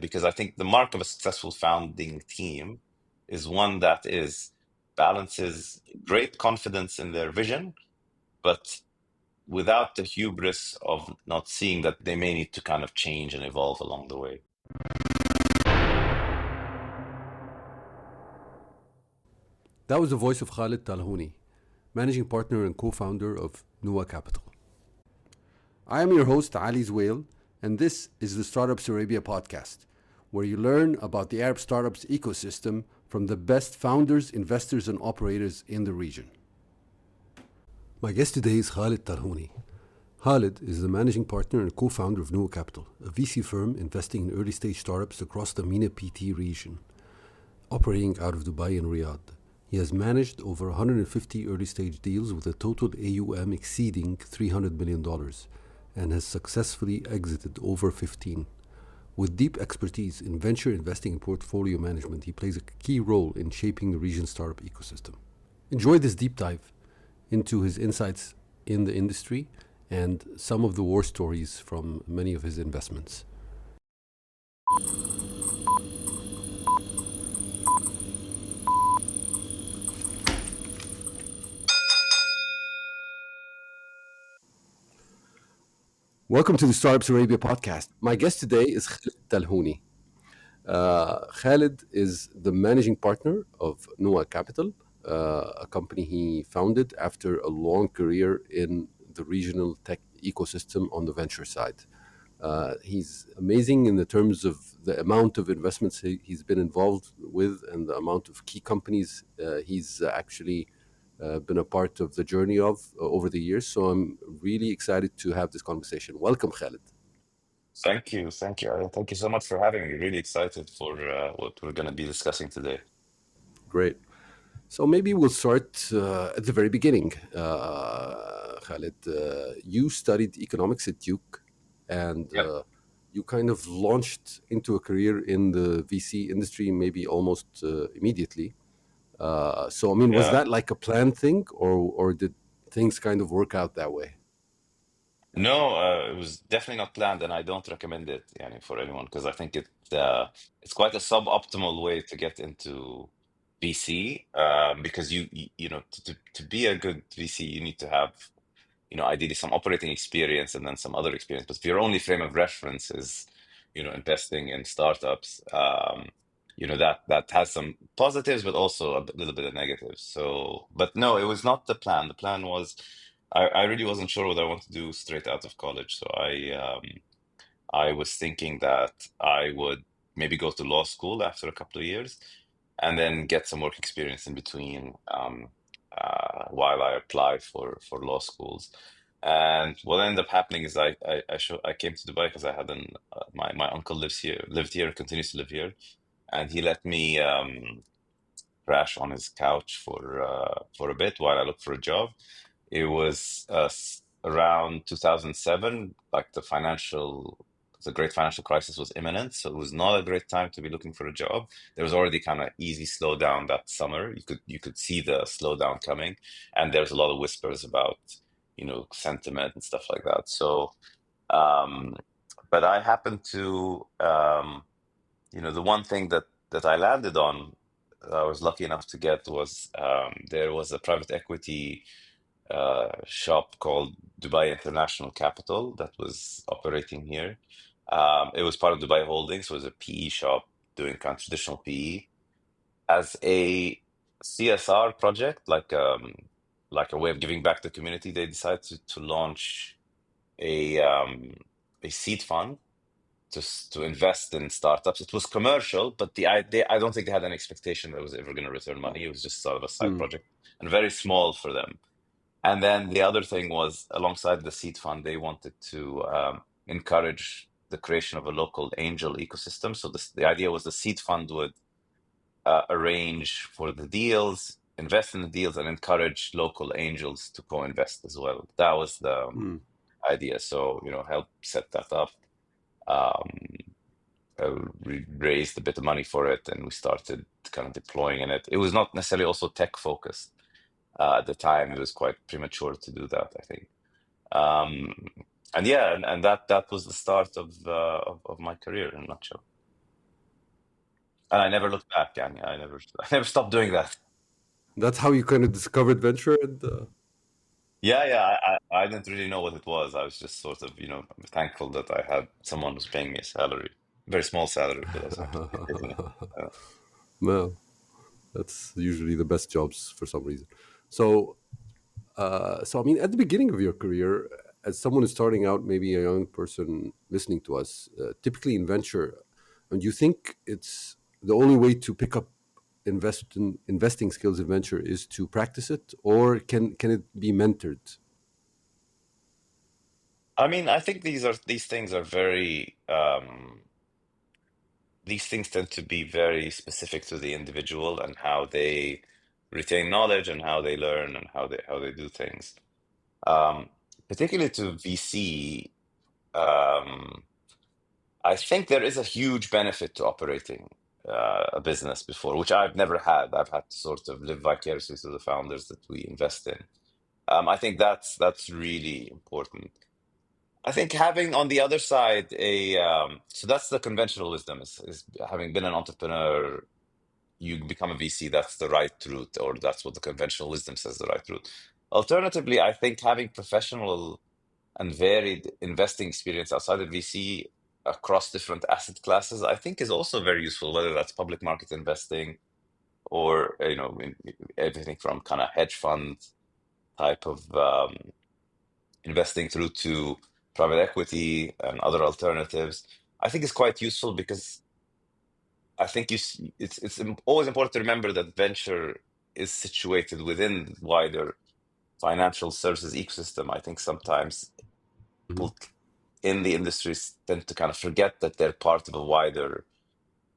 because I think the mark of a successful founding team is one that balances great confidence in their vision, but without the hubris of not seeing that they may need to kind of change and evolve along the way. That was the voice of Khaled Talhouni, managing partner and co-founder of Nuwa Capital. I am your host, Ali Zwail, and this is the Startups Arabia podcast, where you learn about the Arab startups ecosystem from the best founders, investors, and operators in the region. My guest today is Khaled Talhouni. Khaled is the managing partner and co-founder of Nuwa Capital, a VC firm investing in early-stage startups across the MENAPT region, operating out of Dubai and Riyadh. He has managed over 150 early-stage deals with a total AUM exceeding $300 million and has successfully exited over 15. With deep expertise in venture investing and portfolio management, he plays a key role in shaping the region's startup ecosystem. Enjoy this deep dive into his insights in the industry and some of the war stories from many of his investments. Welcome to the Startups Arabia podcast. My guest today is Khaled Talhouni. Khaled is the managing partner of Nuwa Capital, a company he founded after a long career in the regional tech ecosystem on the venture side. He's amazing in the terms of the amount of investments he's been involved with and the amount of key companies he's actually been a part of the journey of over the years. So I'm really excited to have this conversation. Welcome, Khaled. Thank you. Thank you. Thank you so much for having me. Really excited for what we're going to be discussing today. Great. So maybe we'll start at the very beginning. Khaled, you studied economics at Duke, and Yep. you kind of launched into a career in the VC industry maybe almost immediately. So, I mean, was Yeah. that like a planned thing, or did things kind of work out that way? No, it was definitely not planned, and I don't recommend it, for anyone, because I think it's quite a suboptimal way to get into VC, because to be a good VC, you need to have, ideally some operating experience and then some other experience. But if your only frame of reference is, investing in startups, that has some positives, but also a little bit of negatives. So, but no, it was not the plan. The plan was, I really wasn't sure what I wanted to do straight out of college. So I was thinking that I would maybe go to law school after a couple of years and then get some work experience in between, while I apply for law schools. And what ended up happening is I came to Dubai because I had my uncle lived here, continues to live here, and he let me crash on his couch for a bit while I looked for a job. It was around 2007, like the great financial crisis was imminent, so it was not a great time to be looking for a job. There was already kind of easy slowdown that summer. You could see the slowdown coming, and there's a lot of whispers about, sentiment and stuff like that. So, um, but I happened to, the one thing that I landed on, I was lucky enough to get was, there was a private equity shop called Dubai International Capital that was operating here. It was part of Dubai Holdings, so it was a PE shop doing kind of traditional PE as a CSR project, like a way of giving back to the community. They decided to launch a um, a seed fund to invest in startups. It was commercial, but I don't think they had an expectation that it was ever going to return money. It was just sort of a side Hmm. project and very small for them. And then the other thing was, alongside the seed fund, they wanted to encourage the creation of a local angel ecosystem. So the idea was the seed fund would arrange for the deals, invest in the deals, and encourage local angels to co-invest as well. That was the Hmm. idea. So, help set that up. Um, we raised a bit of money for it, and we started kind of deploying in it. It was not necessarily also tech focused. At the time, it was quite premature to do that, I think. Um, and yeah, and that was the start of my career in a nutshell. And I never looked back. Yani, I never I never stopped doing that. That's how you kind of discovered venture. And Yeah, yeah. I didn't really know what it was. I was just sort of, thankful that I had someone who's paying me a salary, very small salary, but I was happy to be taking it. no, that's usually the best jobs for some reason. So, so I mean, at the beginning of your career, as someone who's starting out, maybe a young person listening to us, typically in venture, and you think it's the only way to pick up investing skills in venture is to practice it, or can it be mentored? I mean, I think these things are very these things tend to be very specific to the individual and how they retain knowledge and how they learn and how they do things. Um, Particularly to VC, um, I think there is a huge benefit to operating a business before, which I've never had. I've had to sort of live vicariously through the founders that we invest in. I think that's really important. I think having on the other side so that's the conventional wisdom is having been an entrepreneur, you become a VC, that's the right route, or that's what the conventional wisdom says the right route. Alternatively, I think having professional and varied investing experience outside of VC across different asset classes, I think is also very useful, whether that's public market investing or, everything from kind of hedge fund type of investing through to private equity and other alternatives. I think it's quite useful because I think it's always important to remember that venture is situated within the wider financial services ecosystem. I think sometimes Hmm. people in the industries tend to kind of forget that they're part of a wider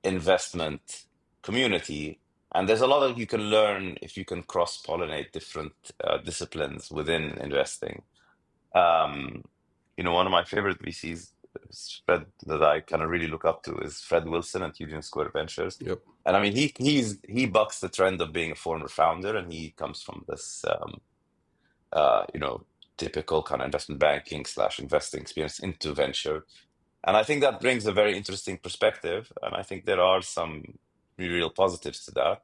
investment community. And there's a lot that you can learn if you can cross-pollinate different disciplines within investing. Um, One of my favorite VCs, Fred, that I kind of really look up to is Fred Wilson at Union Square Ventures. Yep. And I mean, he bucks the trend of being a former founder, and he comes from this, uh, you know, typical kind of investment banking slash investing experience into venture. And I think that brings a very interesting perspective. And I think there are some real positives to that.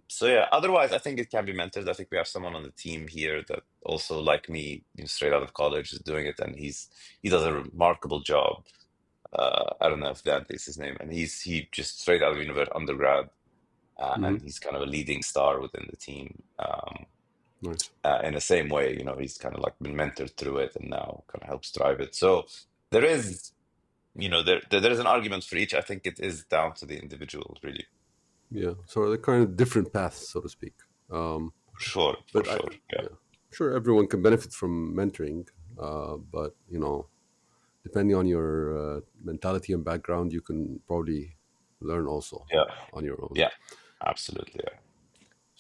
So yeah, otherwise, I think it can be mentored. I think we have someone on the team here that also, like me, straight out of college is doing it, and he does a remarkable job. I don't know if that is his name, and he just straight out of university undergrad, Hmm. and he's kind of a leading star within the team. Nice. In the same way, he's kind of like been mentored through it, and now kind of helps drive it. So there is, there is an argument for each. I think it is down to the individual, really. Yeah. So they're kind of different paths, so to speak. Um, For sure, for but I, sure. Yeah, yeah, sure, everyone can benefit from mentoring. But depending on your mentality and background, you can probably learn also yeah, on your own. yeah. Absolutely. Yeah.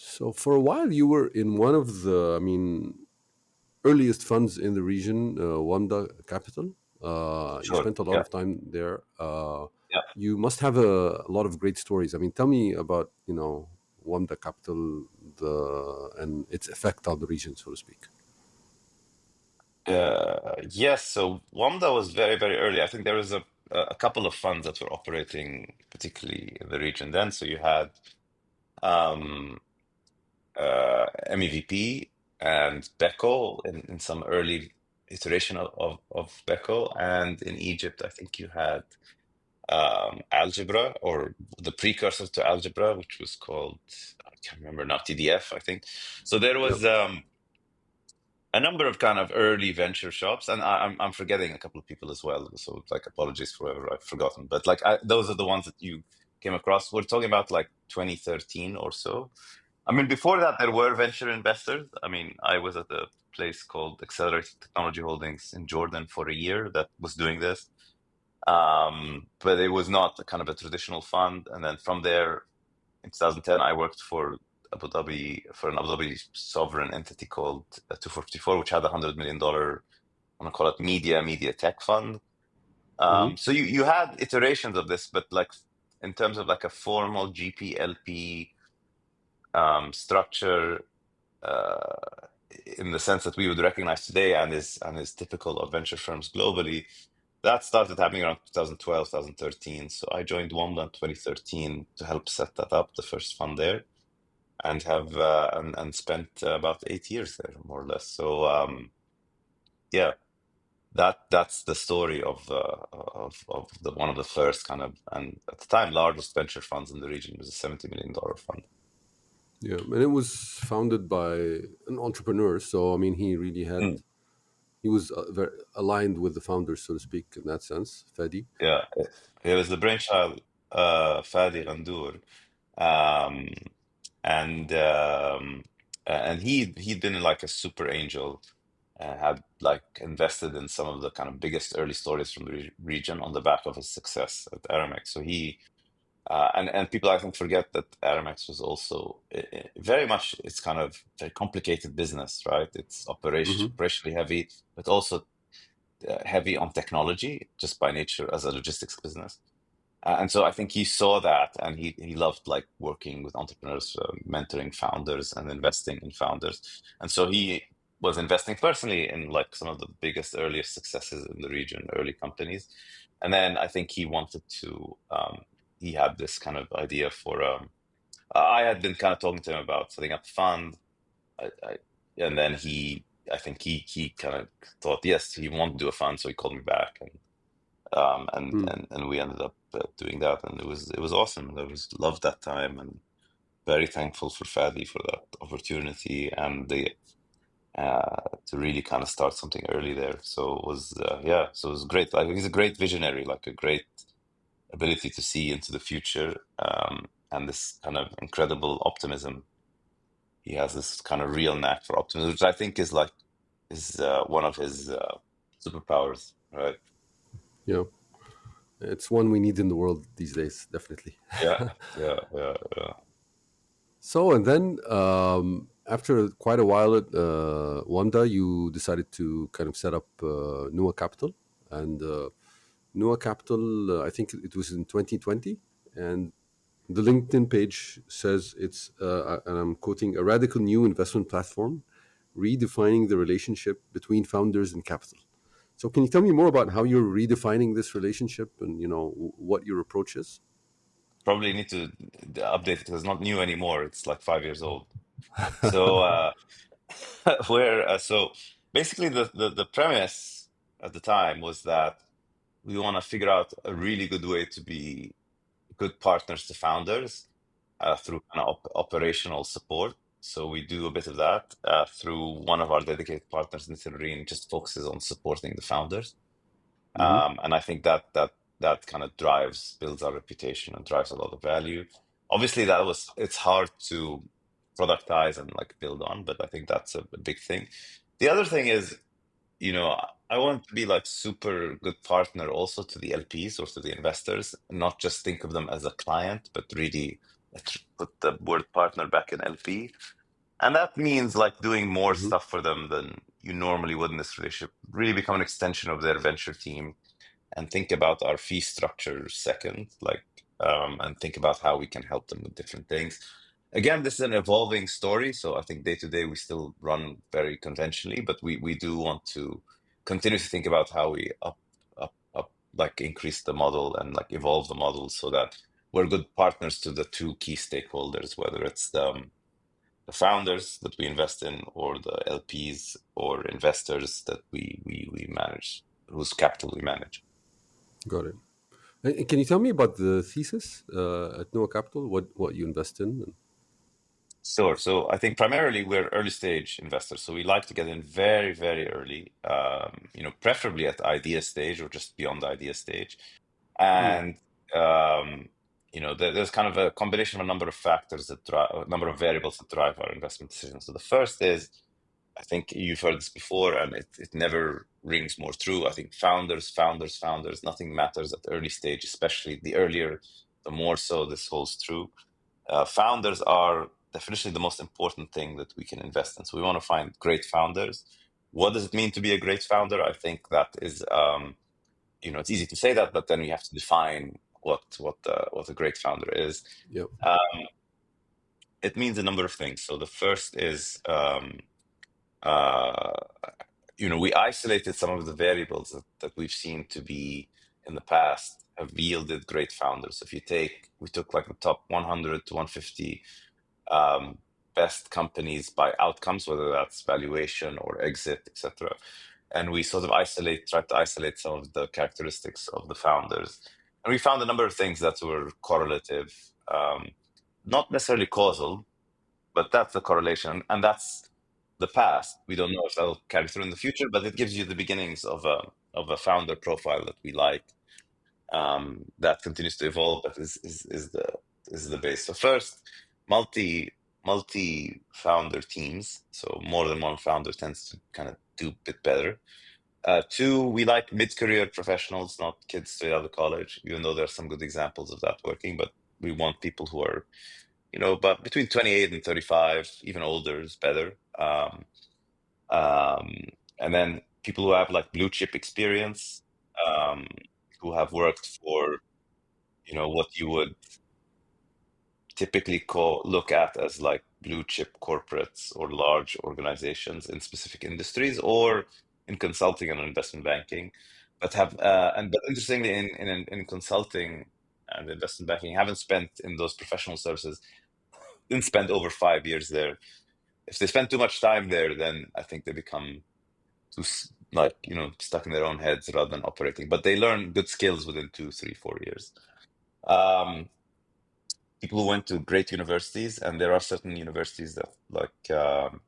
So for a while, you were in one of the, I mean, earliest funds in the region, Wamda Capital. You Sure. spent a lot Yeah. of time there. Yeah. You must have a lot of great stories. I mean, tell me about Wamda Capital, the and its effect on the region, so to speak. Yes. So Wamda was very, very early. I think there was a couple of funds that were operating, particularly in the region then. So you had um, MEVP and Beko in some early iteration of Beko, and in Egypt, I think you had Algebra, or the precursor to Algebra, which was called, I can't remember now, TDF, I think. So there Yep. was a number of kind of early venture shops, and I'm forgetting a couple of people as well. So like, apologies for whoever I've forgotten, but like those are the ones that you came across. We're talking about like 2013 or so. I mean, before that, there were venture investors. I mean, I was at a place called Accelerated Technology Holdings in Jordan for a year that was doing this. But it was not a kind of a traditional fund. And then from there, in 2010, I worked for Abu Dhabi, for an Abu Dhabi sovereign entity called 254, which had $100 million, I'm gonna call it media tech fund. Hmm. So you had iterations of this, but like in terms of like a formal GPLP structure, in the sense that we would recognize today and is typical of venture firms globally. that started happening around 2012, 2013. So I joined Wamda in 2013 to help set that up, the first fund there, and have and spent about 8 years there, more or less. So yeah, that's the story of the one of the first kind of, and at the time largest venture funds in the region. It was a $70 million fund. Yeah, and it was founded by an entrepreneur. So I mean, Mm, he was very aligned with the founders, so to speak, in that sense. Fadi. yeah, it was the brainchild Fadi Ghandour. Um, and he'd been like a super angel, had like invested in some of the kind of biggest early stories from the region on the back of his success at Aramex. So he and people I think forget that Aramex was also very much, it's kind of very complicated business, right? It's Mm-hmm. operationally heavy, but also heavy on technology just by nature as a logistics business. And so I think he saw that, and he loved like working with entrepreneurs, mentoring founders, and investing in founders. And so he was investing personally in like some of the biggest, earliest successes in the region, early companies. And then I think he wanted to. He had this kind of idea for. I had been kind of talking to him about setting up a fund, and then I think he kind of thought, yes, he wanted to do a fund, so he called me back, Mm. and we ended up doing that, and it was awesome. I was loved that time, and very thankful for Fadi for that opportunity, and the to really kind of start something early there. So it was yeah, so it was great. Like he's a great visionary, like a great ability to see into the future, and this kind of incredible optimism. He has this kind of real knack for optimism, which I think is one of his superpowers, right? Yeah, it's one we need in the world these days, definitely. Yeah, yeah, yeah, yeah. So, and then after quite a while at Wanda, you decided to kind of set up Nuwa Capital. And Nuwa Capital, I think it was in 2020. And the LinkedIn page says it's, and I'm quoting, a radical new investment platform redefining the relationship between founders and capital. So, can you tell me more about how you're redefining this relationship and, what your approach is? Probably need to update it because it's not new anymore. It's like 5 years old. So where so basically the premise at the time was that we want to figure out a really good way to be good partners to founders through kind of operational support. So we do a bit of that through one of our dedicated partners in Sirreen, just focuses on supporting the founders. Hmm. And I think that kind of builds our reputation and drives a lot of value. Obviously, it's hard to productize and like build on, but I think that's a big thing. The other thing is, I want to be like super good partner also to the LPs or to the investors, not just think of them as a client, but really put the word partner back in LP. And that means like doing more Hmm. stuff for them than you normally would in this relationship, really become an extension of their venture team, and think about our fee structure second, like, and think about how we can help them with different things. Again, this is an evolving story, so I think day to day we still run very conventionally, but we do want to continue to think about how we like increase the model and like evolve the model so that we're good partners to the two key stakeholders, whether it's the founders that we invest in, or the LPs or investors that we manage, whose capital we manage. Got it. And can you tell me about the thesis at Noah Capital? What you invest in? Sure. So I think primarily we're early stage investors. So we like to get in very, very early, preferably at the idea stage or just beyond the idea stage. Mm. And, there's kind of a combination of a number of factors that drive, a number of variables that drive our investment decisions. So the first is, I think you've heard this before, and it never rings more true. I think founders, nothing matters at the early stage, especially the earlier, the more so this holds true. Founders are definitely the most important thing that we can invest in. So we want to find great founders. What does it mean to be a great founder? I think that is, it's easy to say that, but then we have to define what a great founder is. Yep. It means a number of things. So the first is uh, we isolated some of the variables that we've seen to be in the past have yielded great founders. If we took like the top 100 to 150 um, best companies by outcomes, whether that's valuation or exit, etc. And we sort of tried to isolate some of the characteristics of the founders. And we found a number of things that were correlative, not necessarily causal, but that's the correlation. And that's the past. We don't know if that'll carry through in the future, but it gives you the beginnings of a founder profile that we like, that continues to evolve, but is the base. So first, multi founder teams. So more than one founder tends to kind of do a bit better. Two, we like mid-career professionals, not kids straight out of college, even though there are some good examples of that working. But we want people who are, but between 28 and 35, even older is better. Um, and then people who have like blue chip experience, um, who have worked for, what you would typically look at as like blue chip corporates or large organizations in specific industries or in consulting and investment banking, but but interestingly in consulting and investment banking haven't spent in those professional services, didn't spend over 5 years there. If they spend too much time there, then I think they become too like stuck in their own heads rather than operating. But they learn good skills within 2, 3, 4 years. Um, People who went to great universities, and there are certain universities that um,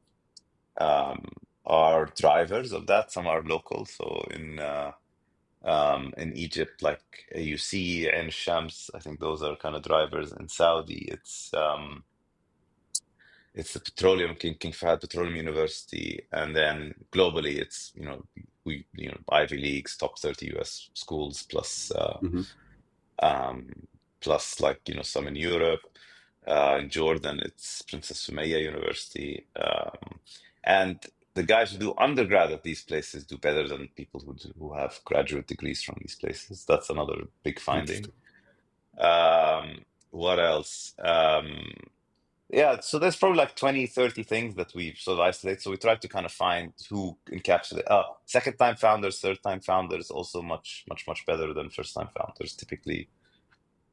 are drivers of that. Some are local. So in Egypt, like AUC and Shams, I think those are kind of drivers. In Saudi, it's the Petroleum King Fahd Petroleum University, and then globally, it's Ivy Leagues, top 30 U.S. schools, Mm-hmm. um, plus like some in Europe. In Jordan, it's Princess Sumaya University, and the guys who do undergrad at these places do better than people who have graduate degrees from these places. That's another big finding. Interesting. What else? Yeah, so there's probably like 20, 30 things that we've sort of isolated. So we try to kind of find who encapsulate. Second time founders, third time founders, also much, much, much better than first time founders typically.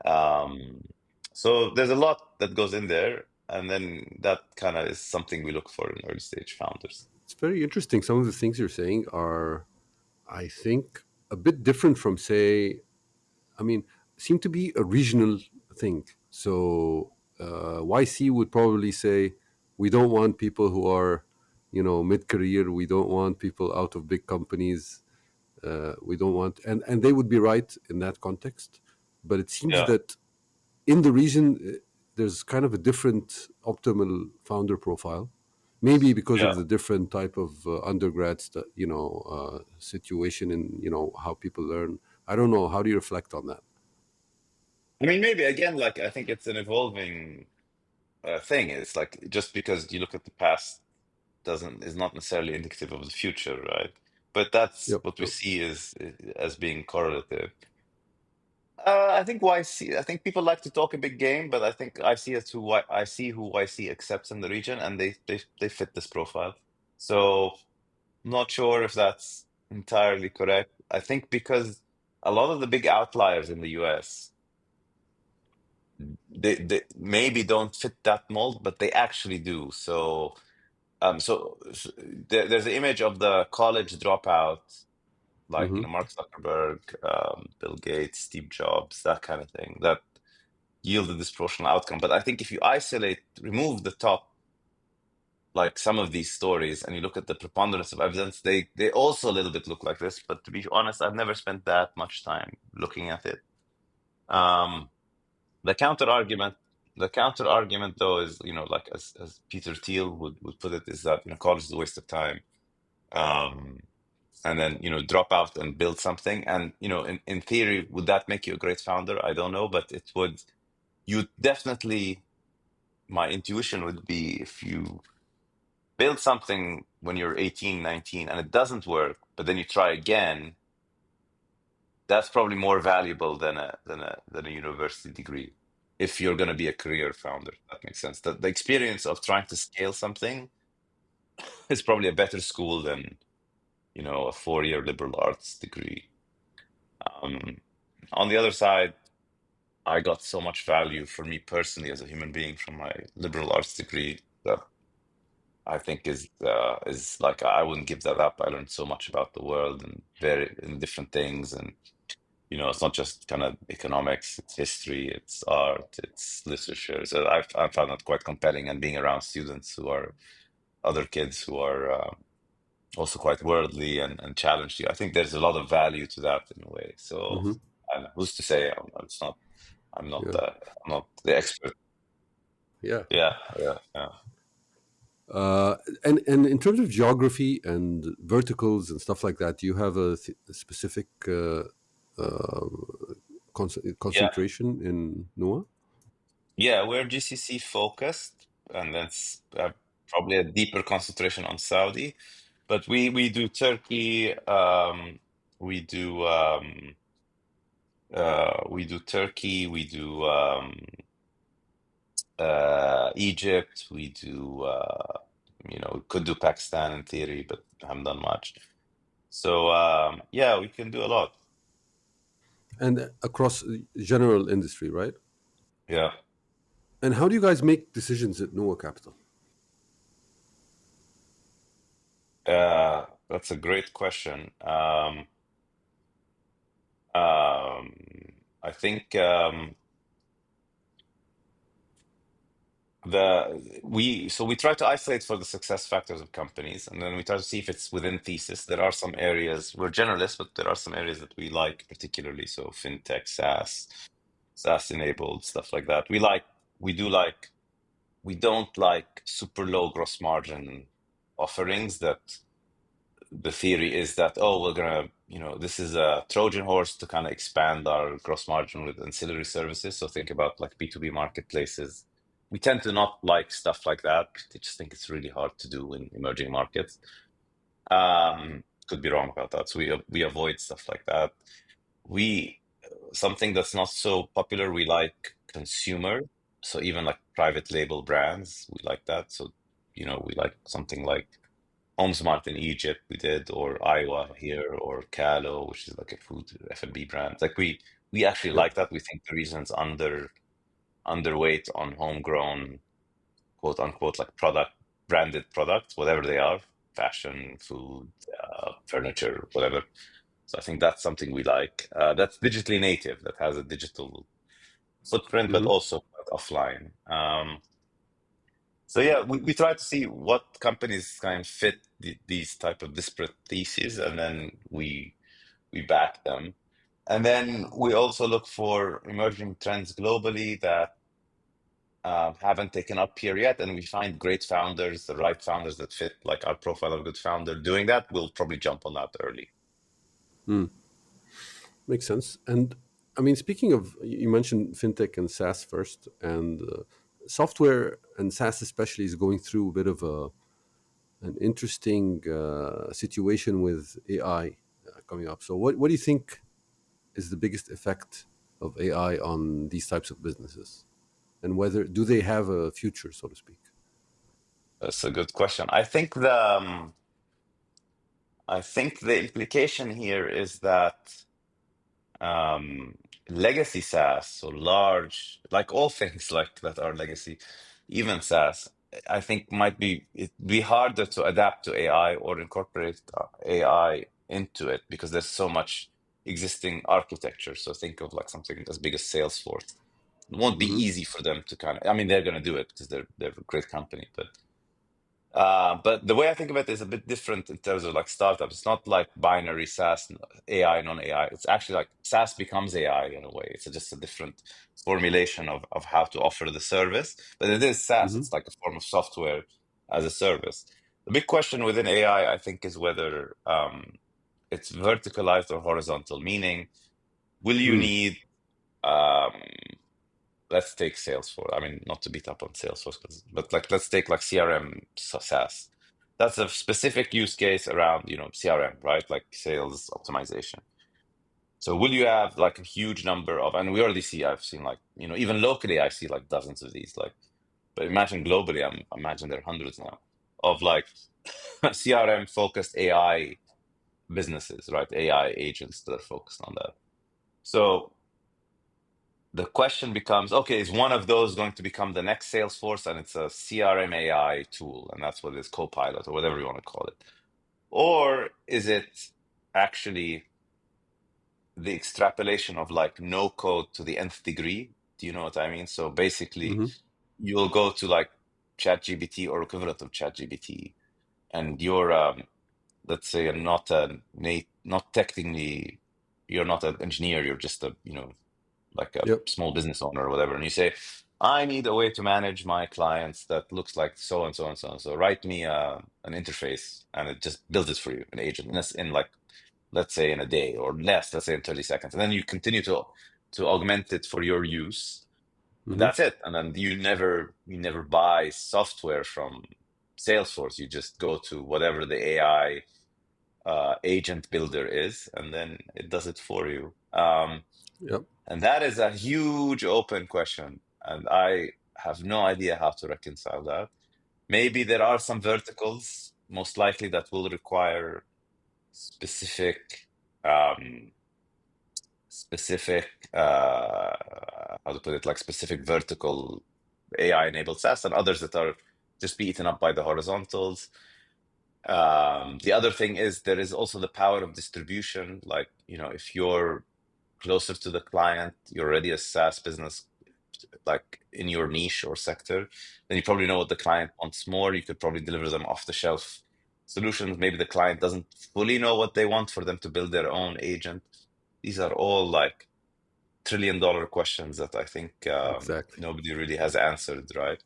Um, so there's a lot that goes in there, and then that kind of is something we look for in early stage founders. It's very interesting. Some of the things you're saying are, I think, a bit different from, say, I mean, seem to be a regional thing. So YC would probably say, we don't want people who are, mid-career. We don't want people out of big companies. We don't want, and they would be right in that context. But it seems Yeah, that in the region, there's kind of a different optimal founder profile. Maybe because yeah. of the different type of undergrads that situation and how people learn. I don't know. How do you reflect on that? I mean, maybe again, like I think it's an evolving thing. It's like just because you look at the past doesn't is not necessarily indicative of the future, right? But that's Yep. what we Yep. see as being correlative. I think YC. I think people like to talk a big game, but I think I see who YC accepts in the region, and they fit this profile. So not sure if that's entirely correct. I think because a lot of the big outliers in the US, they maybe don't fit that mold, but they actually do. So there's the image of the college dropout, like Mm-hmm. Mark Zuckerberg, Bill Gates, Steve Jobs, that kind of thing that yield a disproportional outcome. But I think if you remove the top, like some of these stories, and you look at the preponderance of evidence, they also a little bit look like this. But to be honest, I've never spent that much time looking at it. Um, the counter argument, the counter argument though is, like as Peter Thiel would put it, is that college is a waste of time. Um, and then drop out and build something. And in theory, would that make you a great founder? I don't know, but it would. You definitely. My intuition would be if you build something when you're 18, 19, and it doesn't work, but then you try again, that's probably more valuable than a university degree if you're going to be a career founder. That makes sense. The experience of trying to scale something is probably a better school than a 4-year liberal arts degree. Um, on the other side, I got so much value for me personally as a human being from my liberal arts degree that I think is like I wouldn't give that up. I learned so much about the world and very in different things, and it's not just kind of economics, it's history, it's art, it's literature. So I found that quite compelling, and being around students who are other kids who are also quite worldly and challenged you. I think there's a lot of value to that in a way. So Mm-hmm. I don't know, who's to say? It's not. I'm not. Yeah. I'm not the expert. Yeah. Yeah, yeah, yeah. Uh, and in terms of geography and verticals and stuff like that, do you have a specific uh, Yeah, concentration in Noah? yeah. We're GCC focused, and that's probably a deeper concentration on Saudi. But we do Turkey. We do we do Turkey. We do Egypt. We do we could do Pakistan in theory, but haven't done much. So yeah, we can do a lot. And across general industry, right? Yeah, And how do you guys make decisions at Noah Capital? that's a great question. Um, I think we try to isolate for the success factors of companies, and then we try to see if it's within thesis. There are some areas we're generalists, but there are some areas that we like particularly. So fintech, SaaS enabled stuff like that. We do like we don't like super low gross margin offerings that the theory is that, oh, we're gonna, this is a Trojan horse to kind of expand our gross margin with ancillary services. So think about like B2B marketplaces. We tend to not like stuff like that. I just think it's really hard to do in emerging markets. Could be wrong about that. So we avoid stuff like that. We Something that's not so popular, we like consumer. So even like private label brands, we like that. So, we like something like HomeSmart in Egypt we did, or Iowa here, or Calo, which is like a food F&B brand. Like we actually Yeah. like that. We think the reason's underweight on homegrown, quote unquote, like branded products, whatever they are, fashion, food, furniture, whatever. So I think that's something we like. That's digitally native, that has a digital footprint, but Hmm. also offline. So yeah, we try to see what companies kind of fit these type of disparate theses, and then we back them. And then we also look for emerging trends globally that haven't taken up here yet, and we find great founders, the right founders that fit like our profile of a good founder doing that. We'll probably jump on that early. Mm. Makes sense. And I mean, speaking of, you mentioned fintech and SaaS first, and software and SaaS especially is going through a bit of an interesting situation with AI coming up. So, what do you think is the biggest effect of AI on these types of businesses, and whether do they have a future, so to speak? That's a good question. I think the implication here is that um, legacy SaaS, so large, like all things like that are legacy, even SaaS, I think it be harder to adapt to AI or incorporate AI into it because there's so much existing architecture. So think of like something as big as Salesforce. It won't be Hmm. easy for them to kind of, I mean, they're going to do it because they're a great company, but the way I think of it is a bit different in terms of like startups. It's not like binary SaaS, AI, non-AI. It's actually like SaaS becomes AI in a way. It's just a different formulation of how to offer the service. But it is SaaS. Hmm. It's like a form of software as a service. The big question within AI, I think, is whether it's verticalized or horizontal. Meaning, will you Mm. need um, let's take Salesforce. I mean, not to beat up on Salesforce, but like let's take like CRM SaaS. That's a specific use case around, CRM, right? Like sales optimization. So will you have like a huge number of, and we already see, I've seen like, even locally, I see like dozens of these, like, but imagine globally, imagine there are hundreds now of like CRM focused AI businesses, right? AI agents that are focused on that. So the question becomes, okay, is one of those going to become the next Salesforce? And it's a CRM AI tool, and that's what it is, Copilot or whatever you want to call it. Or is it actually the extrapolation of like no code to the nth degree? Do you know what I mean? So basically, Mm-hmm. you'll go to like ChatGPT or equivalent of ChatGPT, and you're let's say not a not technically, you're not an engineer, you're just a like a Yep. small business owner or whatever, and you say, I need a way to manage my clients that looks like so and so and so and so. Write me an interface, and it just builds it for you, an agent, in like, let's say in a day or less, let's say in 30 seconds. And then you continue to augment it for your use. And Mm-hmm. that's it. And then you never buy software from Salesforce. You just go to whatever the AI agent builder is, and then it does it for you. Yep. And that is a huge open question. And I have no idea how to reconcile that. Maybe there are some verticals, most likely, that will require specific, um, specific, how to put it, like specific vertical AI enabled SaaS, and others that are just be eaten up by the horizontals. The other thing is there is also the power of distribution. Like, if you're closer to the client, you're already a SaaS business, like in your niche or sector, then you probably know what the client wants more. You could probably deliver them off the shelf solutions. Maybe the client doesn't fully know what they want for them to build their own agent. These are all like trillion-dollar questions that I think Exactly. nobody really has answered, right?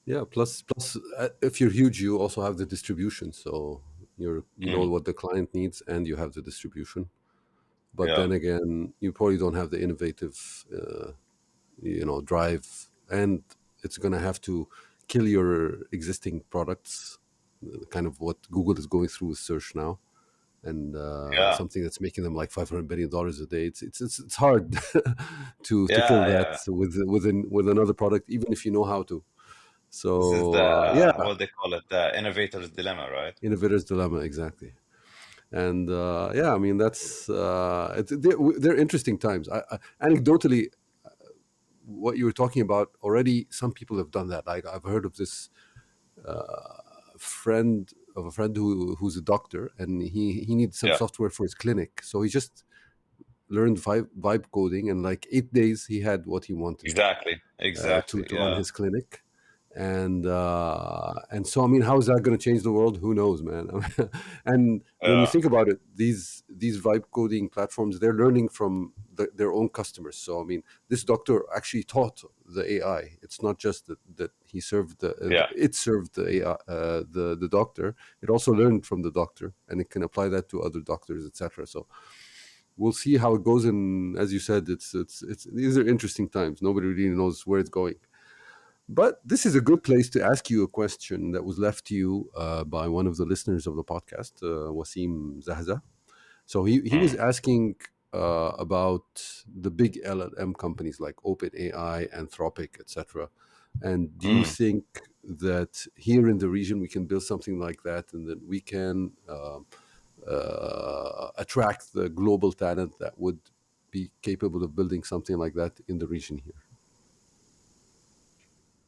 Yeah. Plus, if you're huge, you also have the distribution. So you know Mm, what the client needs, and you have the distribution. But yeah, then again, you probably don't have the innovative, drive, and it's going to have to kill your existing products. Kind of what Google is going through with search now, and yeah, something that's making them like $500 billion a day. It's hard to kill yeah, that yeah. with another product, even if you know how to. This is So the yeah, what they call it, the innovator's dilemma, right? innovator's dilemma, exactly. And yeah, I mean that's they're interesting times. Anecdotally, what you were talking about already, some people have done that. Like I've heard of this friend of a friend who's a doctor, and he needs some Yeah, software for his clinic, so he just learned vibe coding, and like 8 days he had what he wanted exactly, to exactly. run Yeah, his clinic. And so I mean, how is that going to change the world? Who knows, man. And when you yeah, think about it, these vibe coding platforms, they're learning from their own customers. So I mean, this doctor actually taught the AI. It's not just that he served yeah. it served the AI, the doctor. It also learned from the doctor, and it can apply that to other doctors, etc. So we'll see how it goes. And as you said, it's these are interesting times. Nobody really knows where it's going. But this is a good place to ask you a question that was left to you by one of the listeners of the podcast, Wasim Zahza. So he was Mm, asking about the big LLM companies like OpenAI, Anthropic, etc. And do you mm. think that here in the region we can build something like that, and that we can attract the global talent that would be capable of building something like that in the region here?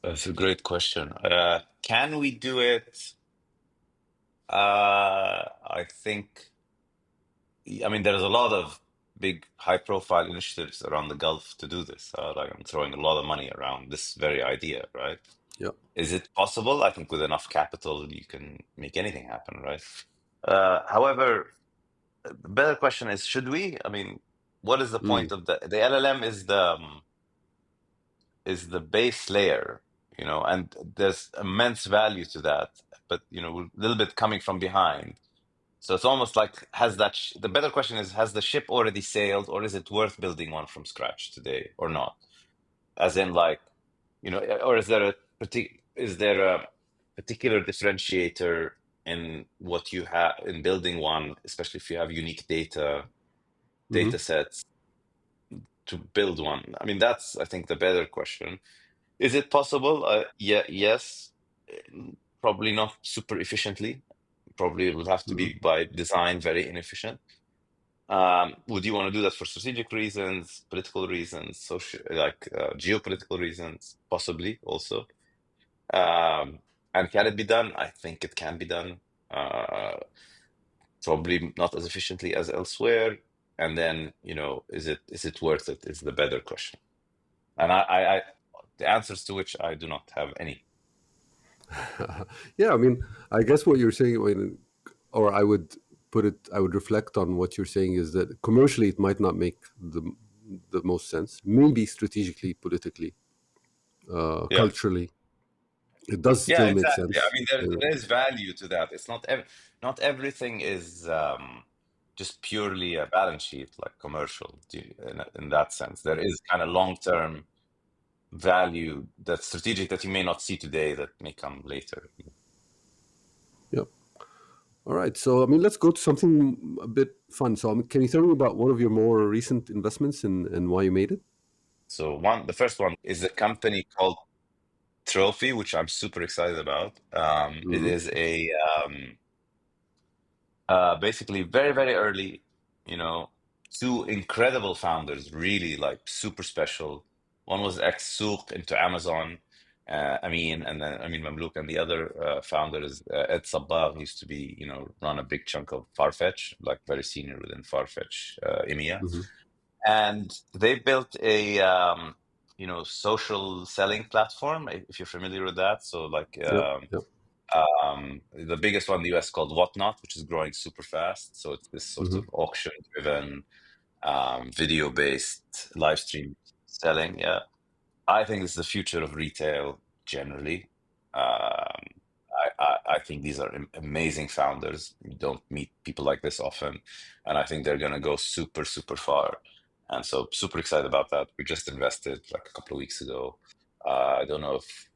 That's a great question. Can we do it? I think, I mean, there's a lot of big high-profile initiatives around the Gulf to do this. Like I'm throwing a lot of money around this very idea, right? Yeah. Is it possible? I think with enough capital, you can make anything happen, right? However, the better question is, should we? I mean, what is the Mm. point of the LLM is the base layer, and there's immense value to that, but a little bit coming from behind. So it's almost like, the better question is, has the ship already sailed, or is it worth building one from scratch today or not? As in, like, or is there a particular differentiator in what you have in building one, especially if you have unique Hmm. data sets to build one? I mean, that's, I think, the better question. Is it possible? Yeah, yes. Probably not super efficiently. Probably it would have to Mhm. be by design very inefficient. Would you want to do that for strategic reasons, political reasons, social, like geopolitical reasons, possibly also? Um, and can it be done? I think it can be done. Uh, Probably not as efficiently as elsewhere. And then, is it worth it? Is the better question. And the answers to which I do not have any. Yeah, I mean, I guess what you're saying, or I would put it, I would reflect on what you're saying is that commercially it might not make the most sense. Maybe strategically, politically, Yeah. culturally, it does Yeah, still make exactly. I sense. mean, there is value to that. It's not everything is just purely a balance sheet, like commercial, in that sense. There is kind of long-term value that's strategic that you may not see today that may come later. Yeah. All right. So, I mean, let's go to something a bit fun. So, I mean, can you tell me about one of your more recent investments and why you made it? So the first one is a company called Trophy, which I'm super excited about. It Hmm. is a basically very, very early, you know, two incredible founders, really like super special. One was ex-Souq into Amazon, Amin, and then Amin Mamlouk, and the other founder is Ed Sabbagh, who used to be, run a big chunk of Farfetch, like very senior within Farfetch, EMEA. Hmm. And they built a, social selling platform, if you're familiar with that. So like, Yep. Yep. the biggest one in the US called Whatnot, which is growing super fast. So it's this sort Hmm. of auction-driven, video-based live stream selling. Yeah, I think this is the future of retail generally. I think these are amazing founders. You don't meet people like this often, and I think they're going to go super, super far. And so, super excited about that. We just invested like a couple of weeks ago. I don't know if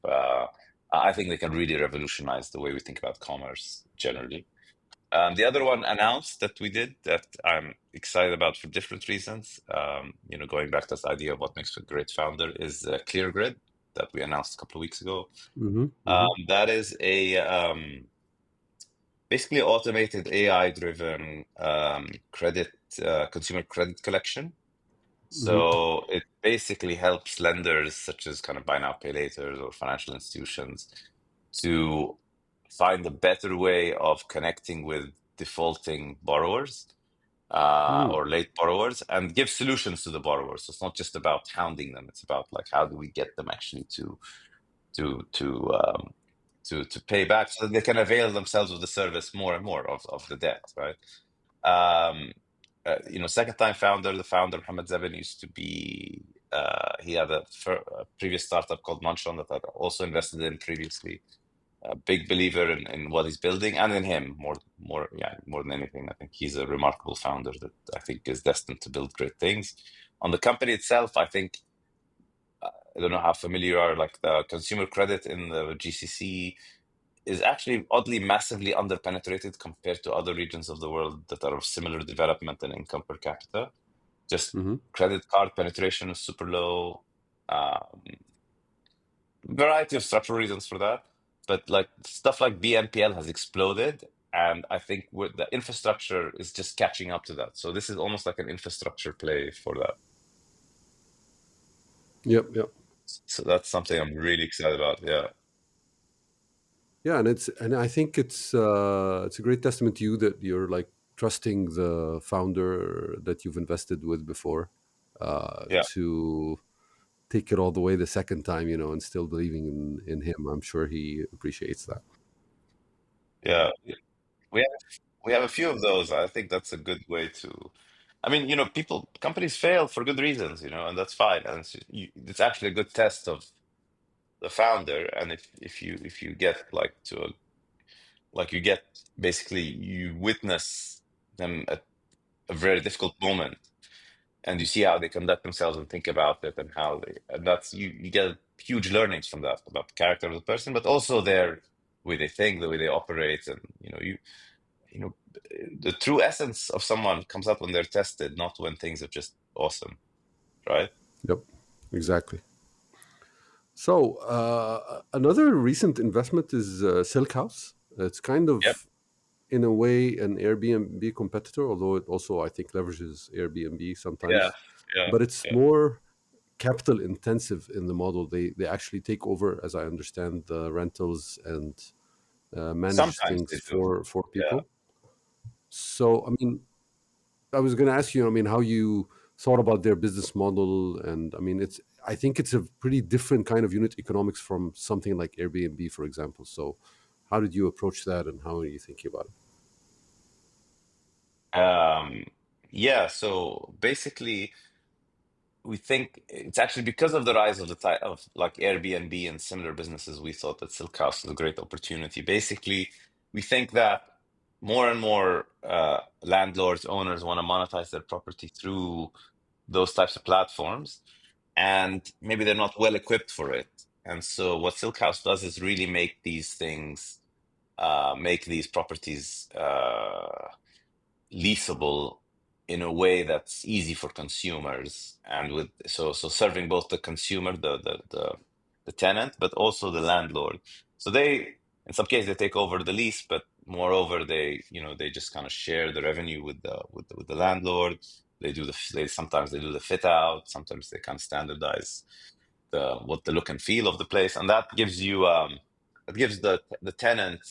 I think they can really revolutionize the way we think about commerce generally. The other one announced that we did that I'm excited about for different reasons. Going back to this idea of what makes a great founder is ClearGrid that we announced a couple of weeks ago. Hmm. Hmm. That is a basically automated AI-driven consumer credit collection. Hmm. So it basically helps lenders such as kind of buy now, pay later or financial institutions to find a better way of connecting with defaulting borrowers or late borrowers and give solutions to the borrowers. So it's not just about hounding them. It's about like how do we get them actually to to um, to pay back so that they can avail themselves of the service more and more of the debt, right? Um, Second time founder, the founder Mohammed Zabin used to be. He had a previous startup called Munchon that I'd also invested in previously. A big believer in what he's building and in him more than anything. I think he's a remarkable founder that I think is destined to build great things. On the company itself, I think I don't know how familiar you are, like the consumer credit in the GCC is actually oddly massively underpenetrated compared to other regions of the world that are of similar development and income per capita. Just Hmm. credit card penetration is super low. Um, Variety of structural reasons for that, but like stuff like BNPL has exploded, and I think with the infrastructure is just catching up to that. So this is almost like an infrastructure play for that. Yep. Yep. So that's something I'm really excited about. Yeah, Yeah, and I think it's a great testament to you that you're like trusting the founder that you've invested with before yeah, to take it all the way the second time, and still believing in him. I'm sure he appreciates that. yeah. We have a few of those. I think that's a good way to. I mean, companies fail for good reasons, and that's fine. And it's actually a good test of the founder. And if you get like you get basically you witness them at a very difficult moment, and you see how they conduct themselves and think about it, and and that's you get huge learnings from that about the character of the person, but also their way they think, the way they operate, and you know the true essence of someone comes out when they're tested, not when things are just awesome, right? Yep, exactly. So another recent investment is Silk House. It's kind Yep. of in a way an Airbnb competitor, although it also I think leverages Airbnb Yeah, sometimes, yeah. but it's Yeah. more capital intensive in the model. They actually take over, as I understand, the rentals and manage Sometimes things they do. for Yeah. people. So I mean, I was going to ask you, I mean, how you thought about their business model, and I mean, I think it's a pretty different kind of unit economics from something like Airbnb, for example. So, how did you approach that, and how are you thinking about it? Um, yeah, so basically, we think it's actually because of the rise of the type of like Airbnb and similar businesses, we thought that Silk House was a great opportunity. Basically, we think that more and more landlords, owners want to monetize their property through those types of platforms, and maybe they're not well equipped for it. And so, what Silk House does is really make these properties leasable in a way that's easy for consumers, and with so serving both the consumer, the tenant, but also the landlord. So they, in some cases, they take over the lease, but moreover, they just kind of share the revenue with the landlord. They sometimes they do the fit out, sometimes they kind of standardize the look and feel of the place, and that gives the tenant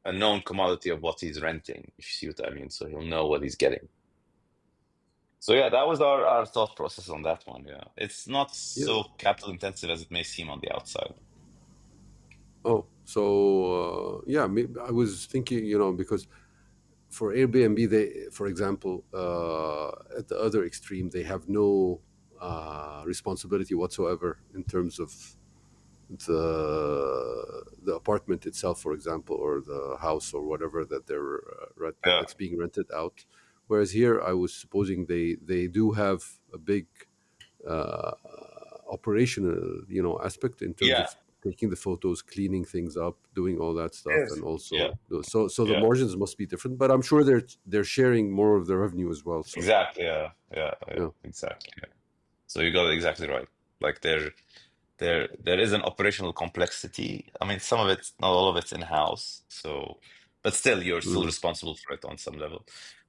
a known commodity of what he's renting, if you see what I mean. So he'll know what he's getting. So yeah, that was our thought process on that one. Yeah. It's not Yeah. so capital intensive as it may seem on the outside. Oh, so yeah, I was thinking, because for Airbnb, they, for example, at the other extreme, they have no responsibility whatsoever in terms of the apartment itself, for example, or the house or whatever that Yeah. that's being rented out. Whereas here, I was supposing they do have a big uh, operational, aspect in terms Yeah. of taking the photos, cleaning things up, doing all that stuff, Yes. and Yeah. also so the Yeah. margins must be different. But I'm sure they're sharing more of the revenue as well. So Exactly. Yeah. Yeah. Yeah. yeah, Exactly. Yeah. So you got it exactly right. Like there is an operational complexity. I mean, some of it, not all of it's in-house. So, but still, you're still mm, responsible for it on some level.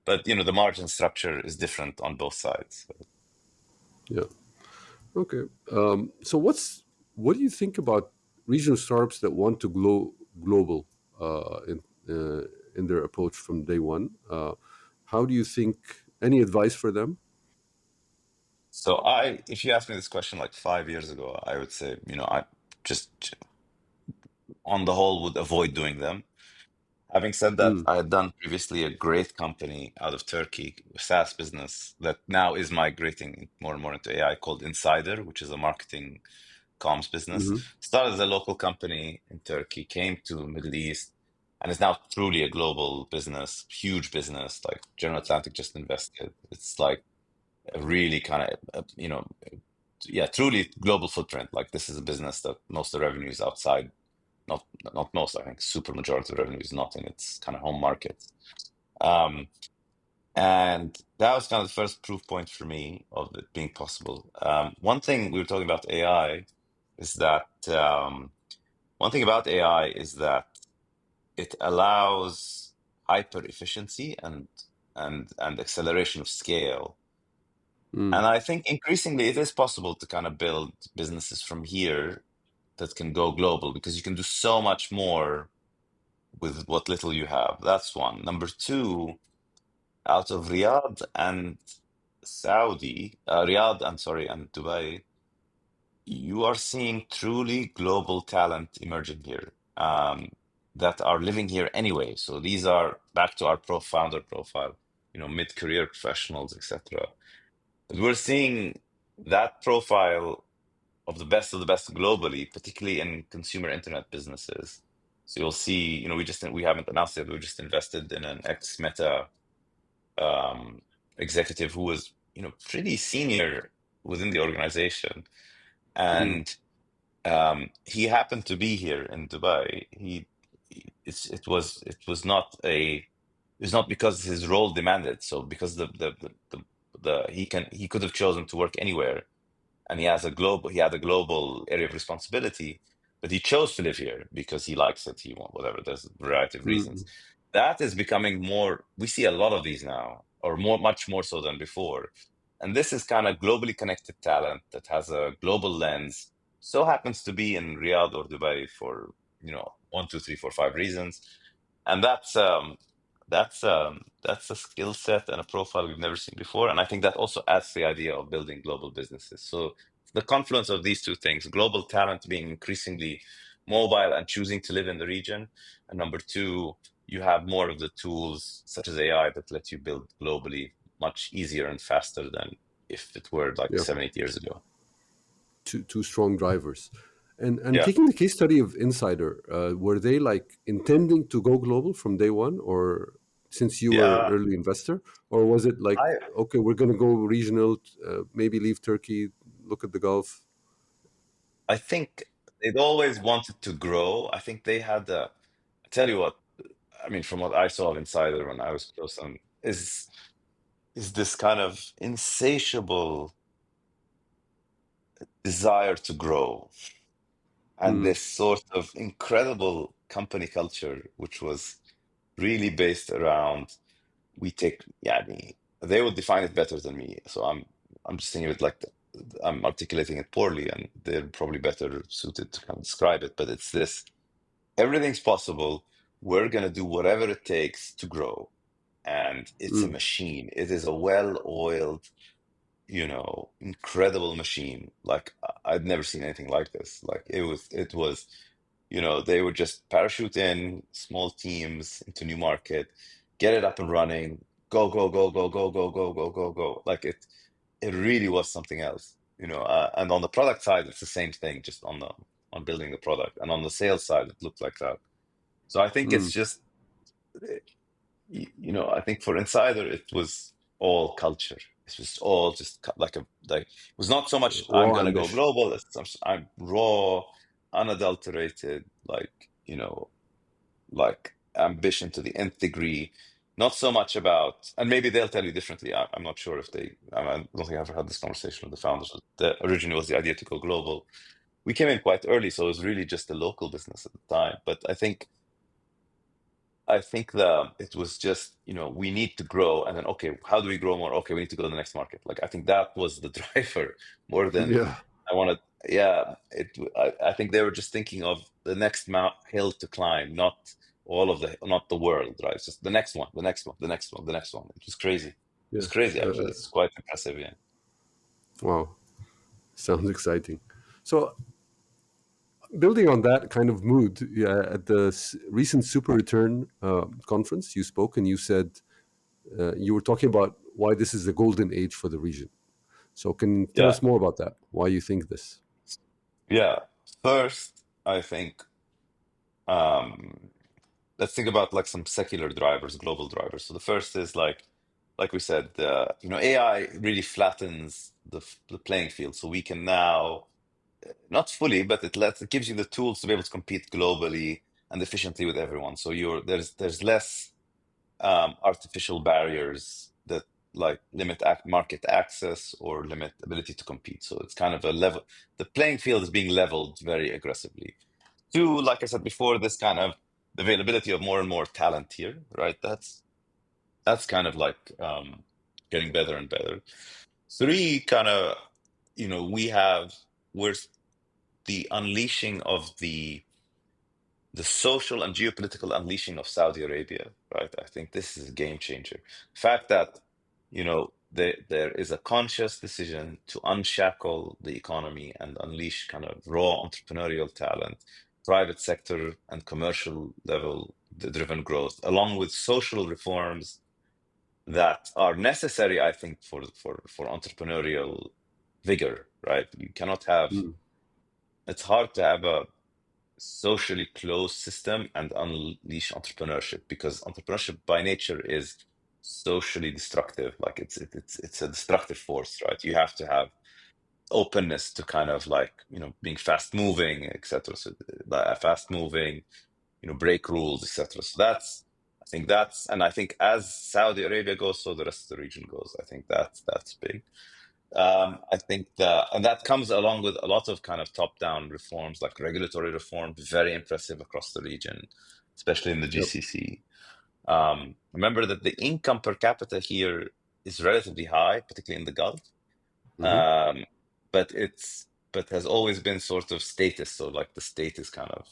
But the margin structure is different on both sides. yeah. Okay. So what do you think about regional startups that want to global in their approach from day one? How do you think? Any advice for them? So if you asked me this question like 5 years ago, I would say, I just on the whole would avoid doing them. Having said that, Mm, I had done previously a great company out of Turkey, a SaaS business that now is migrating more and more into AI called Insider, which is a marketing comms business. mm-hmm, Started as a local company in Turkey, came to Middle East, and is now truly a global business, huge business. Like General Atlantic just invested. It's like a really kind of, yeah, truly global footprint. Like this is a business that most of the revenue is outside, not most, I think super majority of the revenue is not in its kind of home market. Um, and that was kind of the first proof point for me of it being possible. One thing we were talking about AI is that one thing about AI is that it allows hyper efficiency and acceleration of scale. mm, And I think increasingly it is possible to kind of build businesses from here that can go global because you can do so much more with what little you have. That's one. Number two, out of Riyadh, I'm sorry, and Dubai, you are seeing truly global talent emerging here that are living here anyway. So these are back to our founder profile, mid-career professionals, etc. But we're seeing that profile of the best globally, particularly in consumer internet businesses. So you'll see, we haven't announced it, we just invested in an ex-Meta um, executive who was, pretty senior within the organization, mm, and he happened to be here in Dubai. It was not because his role demanded. So because he could have chosen to work anywhere, and he had a global area of responsibility, but he chose to live here because he likes it. He want whatever. There's a variety of reasons. mm, that is becoming more. We see a lot of these now, or more, much more so than before. And this is kind of globally connected talent that has a global lens. So happens to be in Riyadh or Dubai for, one, two, three, four, five reasons. And that's a skill set and a profile we've never seen before. And I think that also adds to the idea of building global businesses. So the confluence of these two things, global talent being increasingly mobile and choosing to live in the region, and number two, you have more of the tools such as AI that let you build globally much easier and faster than if it were like Yeah, 7, 8 years ago. two strong drivers. And Yeah. taking the case study of Insider, were they like intending to go global from day one, or since you were Yeah. early investor, or was it like, I okay, we're going to go regional, maybe leave Turkey, look at the Gulf? I think they'd always wanted to grow. I think they had I tell you what, I mean, from what I saw of Insider when I was close on, is this kind of insatiable desire to grow and Mm, this sort of incredible company culture, which was really based around we take, yeah, they would define it better than me. So I'm just thinking of it like I'm articulating it poorly, and they're probably better suited to kind of describe it. But it's this: everything's possible. We're gonna do whatever it takes to grow, and it's a mm, machine. It is a well-oiled, incredible machine. Like I'd never seen anything like this. Like it was, they would just parachute in small teams into new market, get it up and running, go, go, go, go, go, go, go, go, go, go. Like it really was something else, and on the product side, it's the same thing, just on building the product. And on the sales side, it looked like that. So I think it's mm. just I think for Insider, it was all culture. It's just all just like it was not so much I'm Raw gonna go ambition. global. I'm raw, unadulterated, like ambition to the nth degree. Not so much about, and maybe they'll tell you differently. I'm not sure if I don't think I've ever had this conversation with the founders. Originally was the idea to go global. We came in quite early, so it was really just a local business at the time. But I think it was just, we need to grow, and then okay, how do we grow more? Okay, we need to go to the next market. Like I think that was the driver more than Yeah, I wanted. Yeah, I think they were just thinking of the next hill to climb, not the world, right? It's just the next one, the next one, the next one, the next one. It was crazy. yeah. It's crazy, actually. Uh, It's quite impressive. Yeah. wow, sounds exciting. So, building on that kind of mood, yeah, at the recent Super Return conference, you spoke and you said you were talking about why this is the golden age for the region. So, can you tell Yeah. us more about that? Why you think this? Yeah. First, I think, um, let's think about like some secular drivers, global drivers. So the first is like we said, AI really flattens the playing field. So we can now, not fully, but it gives you the tools to be able to compete globally and efficiently with everyone. So there's less artificial barriers that like limit market access or limit ability to compete. So it's kind of a level. The playing field is being leveled very aggressively. Two, like I said before, this kind of the availability of more and more talent here, right? That's kind of like getting better and better. Three, kind of, we're the unleashing of the social and geopolitical unleashing of Saudi Arabia, right? I think this is a game changer. The fact that, there is a conscious decision to unshackle the economy and unleash kind of raw entrepreneurial talent, private sector and commercial level driven growth, along with social reforms that are necessary, I think, for entrepreneurial vigor, right? You cannot have, Mm, it's hard to have a socially closed system and unleash entrepreneurship, because entrepreneurship by nature is socially destructive. Like it's a destructive force, right? You have to have openness to kind of like, being fast moving, etc. So fast moving, break rules, etc. So and I think as Saudi Arabia goes, so the rest of the region goes. I think that's big. I think and that comes along with a lot of kind of top-down reforms, like regulatory reform, very impressive across the region, especially in the yep. GCC. Remember that the income per capita here is relatively high, particularly in the Gulf, Mm-hmm. um, but has always been sort of status. So like the state is kind of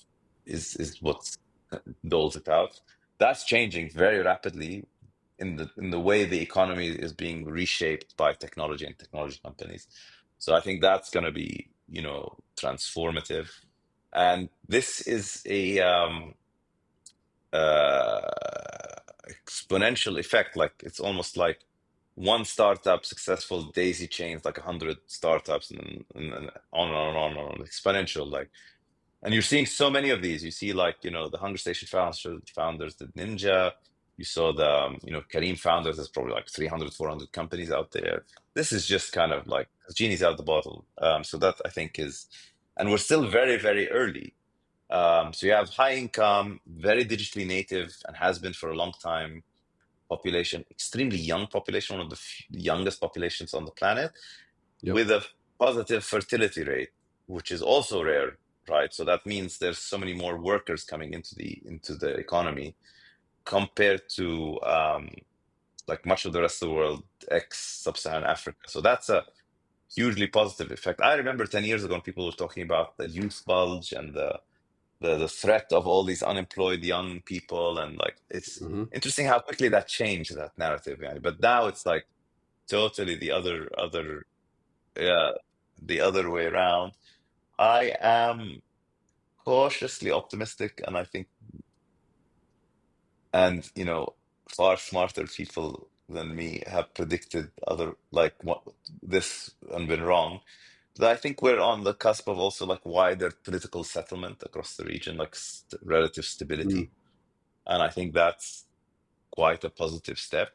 is what's doles it out. That's changing very rapidly in the way the economy is being reshaped by technology and technology companies. So I think that's going to be, transformative. And this is a exponential effect. Like it's almost like one startup successful daisy chains like 100 startups, and on and on and on and on, exponential. Like, and you're seeing so many of these. You see, like, the Hunger Station founders did Ninja. You saw the, Kareem founders. There's probably like 300, 400 companies out there. This is just kind of like genie's out the bottle. So that I think is, and we're still very, very early. So you have high income, very digitally native, and has been for a long time population, extremely young population, one of the youngest populations on the planet, Yep. with a positive fertility rate, which is also rare, right? So that means there's so many more workers coming into the economy compared to like much of the rest of the world, ex-Sub-Saharan Africa. So that's a hugely positive effect. I remember 10 years ago when people were talking about the youth bulge and the threat of all these unemployed young people, and like it's Mm-hmm. interesting how quickly that changed, that narrative. Yeah. But now it's like totally yeah, the other way around. I am cautiously optimistic, and I think, and far smarter people than me have predicted other like what this and been wrong. But I think we're on the cusp of also like wider political settlement across the region, like relative Mm. stability, and I think that's quite a positive step.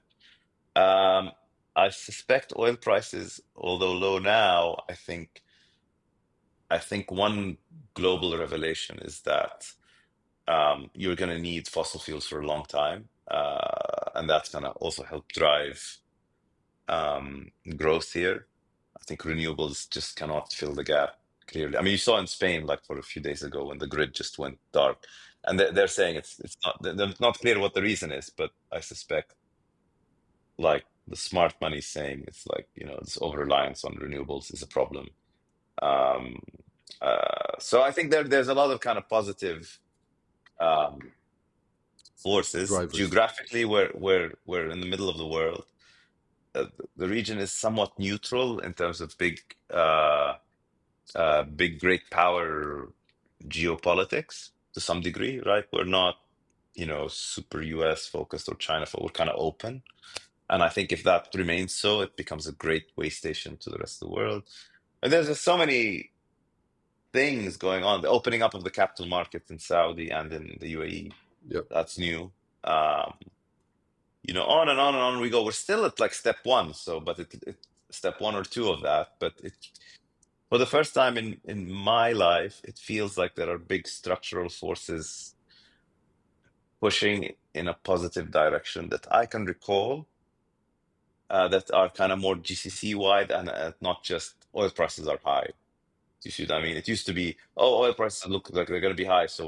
Um, I suspect oil prices, although low now, I think one global revelation is that you're going to need fossil fuels for a long time, and that's going to also help drive growth here. I think renewables just cannot fill the gap clearly. I mean, you saw in Spain, like for a few days ago, when the grid just went dark, and they're saying it's not they're not clear what the reason is, but I suspect like the smart money is saying it's like this over reliance on renewables is a problem. Um, so I think there's a lot of kind of positive um, forces Drivers. geographically. We're in the middle of the world. The region is somewhat neutral in terms of big great power geopolitics to some degree, right? We're not super US focused or China focused. We're kind of open. And I think if that remains so, it becomes a great way station to the rest of the world. And there's just so many things going on. The opening up of the capital markets in Saudi and in the UAE, Yep. that's new. Um, on and on and on we go. We're still at like step one, so but step one or two of that. But for the first time in my life, it feels like there are big structural forces pushing in a positive direction that I can recall, that are kind of more GCC wide, and not just oil prices are high. You see what I mean? It used to be, oh, oil prices look like they're going to be high, so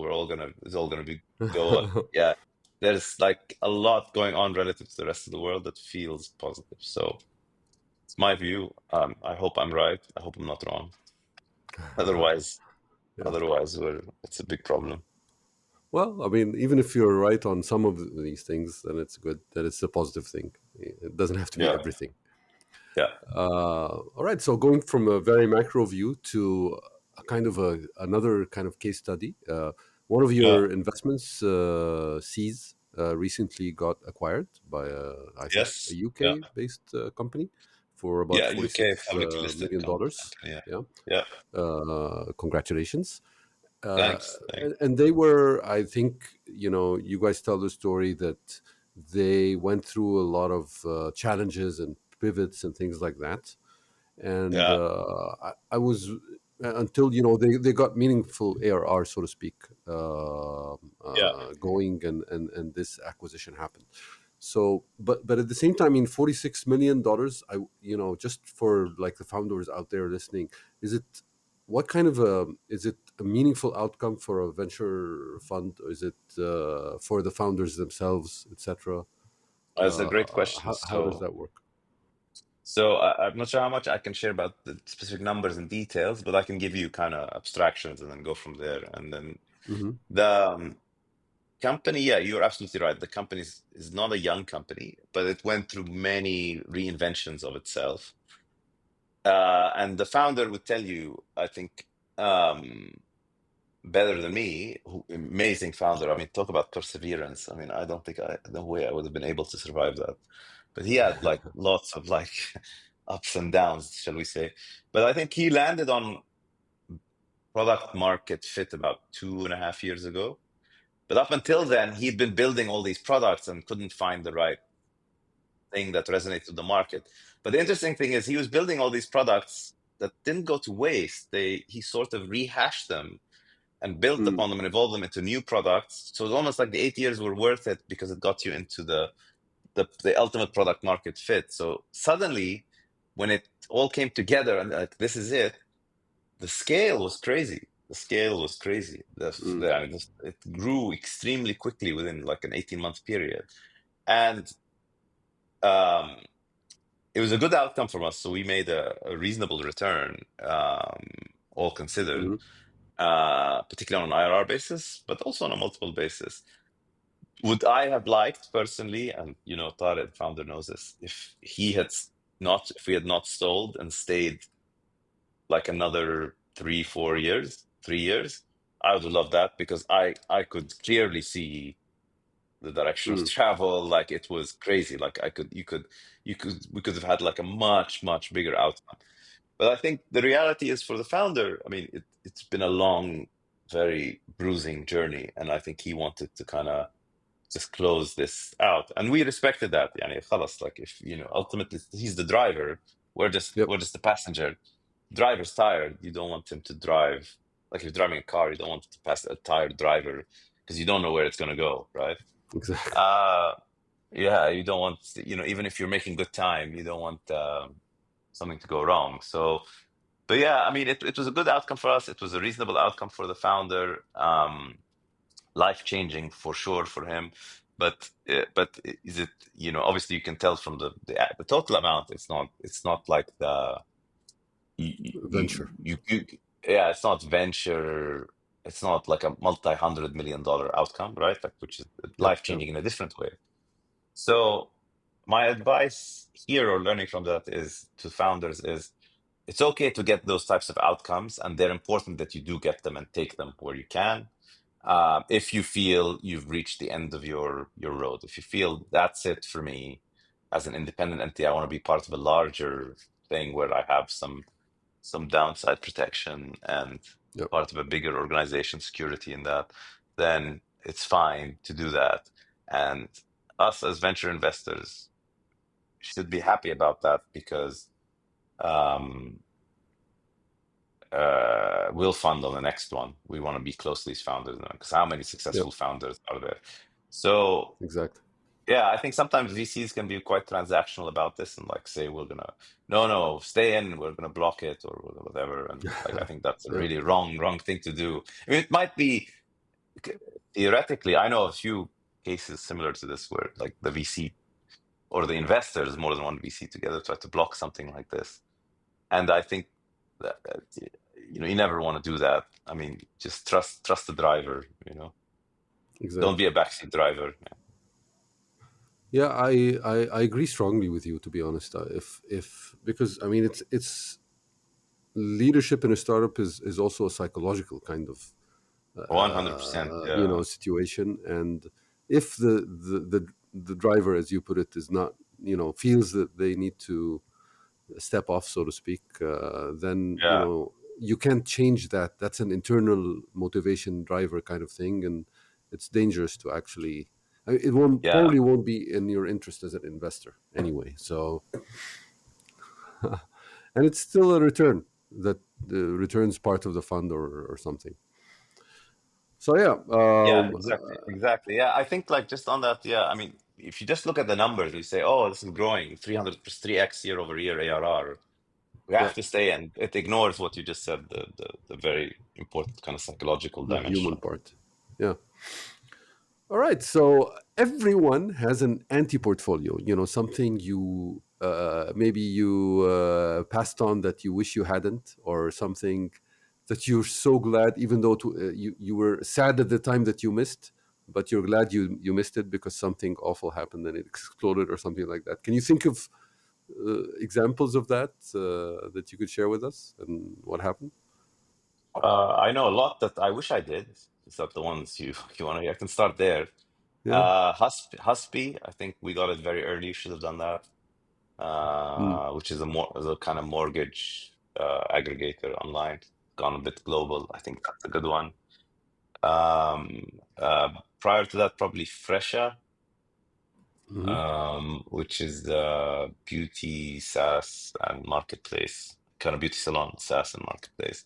it's all going to be go up. Yeah, there's like a lot going on relative to the rest of the world that feels positive. So it's my view. I hope I'm right. I hope I'm not wrong. Otherwise, Yeah. it's a big problem. Well, I mean, even if you're right on some of these things, then it's good that it's a positive thing. It doesn't have to be Yeah, everything. yeah, All right. So going from a very macro view to a kind of another kind of case study, one of yeah. your investments, Seas, recently got acquired by, I think, a Yes, yeah, UK-based company for about yeah. UK $46 publicly listed million dollars. company. Yeah, Yeah. yeah. Congratulations. Thanks. And they were, I think, you guys tell the story that they went through a lot of challenges and pivots and things like that. And Yeah, I was until they got meaningful ARR, so to speak, yeah, going, and this acquisition happened. So, but at the same time, in $46 million, just for like the founders out there listening, is it what kind of a, is it a meaningful outcome for a venture fund? Or is it for the founders themselves, etc.? That's a great question. How does that work? I'm not sure how much I can share about the specific numbers and details, but I can give you kind of abstractions and then go from there. And then Mm-hmm. the company, yeah, you're absolutely right. The company is not a young company, but it went through many reinventions of itself. And the founder would tell you, I think, better than me, amazing founder. I mean, talk about perseverance. I mean, I don't think no way I would have been able to survive that. But he had like lots of like ups and downs, shall we say. But I think he landed on product market fit about 2.5 years ago. But up until then, he'd been building all these products and couldn't find the right thing that resonates with the market. But the interesting thing is he was building all these products that didn't go to waste. He sort of rehashed them and built Mm, upon them and evolved them into new products. So it's almost like the 8 years were worth it because it got you into the ultimate product market fit. So suddenly, when it all came together and like this is it, the scale was crazy. The scale was crazy. mm, I mean, it grew extremely quickly within like an 18-month period, and um, it was a good outcome for us. So we made a reasonable return, all considered, mm-hmm. particularly on an IRR basis, but also on a multiple basis. Would I have liked personally, and Tarek, founder, knows this, if we had not stalled and stayed like another 3 4 years, 3 years, I would have loved that because I could clearly see the direction of Mm, travel. Like it was crazy. Like we could have had like a much bigger outcome. But I think the reality is for the founder, I mean, it's been a long, very bruising journey, and I think he wanted to kind of just close this out, and we respected that. Yani, خلاص, like if ultimately he's the driver, yep, we're just the passenger. Driver's tired. You don't want him to drive. Like if you're driving a car, you don't want to pass a tired driver because you don't know where it's going to go, right? exactly. Uh, yeah, you don't want, even if you're making good time, you don't want something to go wrong. So, but yeah, I mean, it was a good outcome for us. It was a reasonable outcome for the founder. Life changing for sure for him. But is it, obviously you can tell from the total amount. It's not like Venture. you yeah, it's not venture. It's not like a multi-hundred-million-dollar outcome, right? Like which is Yep, yep, life-changing in a different way. So my advice here or learning from that is to founders is it's okay to get those types of outcomes, and they're important that you do get them and take them where you can. If you feel you've reached the end of your road, if you feel that's it for me as an independent entity, I want to be part of a larger thing where I have some downside protection and yep, part of a bigger organization security in that, then it's fine to do that. And us as venture investors should be happy about that because um, we'll fund on the next one. We want to be close to these founders because how many yep, successful founders are there? So exactly. yeah, I think sometimes VCs can be quite transactional about this and like say we're gonna no stay in, we're gonna block it or whatever. And like I think that's a Yep, really wrong thing to do. I mean, it might be theoretically. I know a few cases similar to this where like the VC or the investors, more than one VC together, try to block something like this. And I think that you never want to do that. I mean, just trust the driver. Don't be exactly. a backseat driver. Yeah, I agree strongly with you. To be honest, if because I mean it's leadership in a startup is also a psychological kind of 100%. Yeah, situation, and if the driver, as you put it, is not, feels that they need to step off, so to speak, then yeah, you can't change that. That's an internal motivation driver kind of thing, and it's dangerous to actually. It won't yeah, probably won't be in your interest as an investor anyway. So, and it's still a return that the returns part of the fund or something. So yeah, yeah. Exactly. Yeah, I think like just on that. Yeah, I mean, if you just look at the numbers, you say, "Oh, this is growing 300 3x year over year ARR." We Yeah. have to stay, and it ignores what you just said, the very important kind of psychological The dimension human of it. part. Yeah. All right. So everyone has an anti portfolio, something you maybe you passed on that you wish you hadn't, or something that you're so glad, even though you were sad at the time that you missed, but you're glad you missed it because something awful happened and it exploded or something like that. Can you think of examples of that that you could share with us and what happened? I know a lot that I wish I did. Is that the ones you want to hear? I can start there. Yeah. Husby, I think we got it very early. Should have done that. Mm. Which is a kind of mortgage aggregator online, gone a bit global. I think that's a good one. Um, Prior to that, probably Fresha, Hmm. which is the beauty SaaS and marketplace, kind of beauty salon SaaS and marketplace.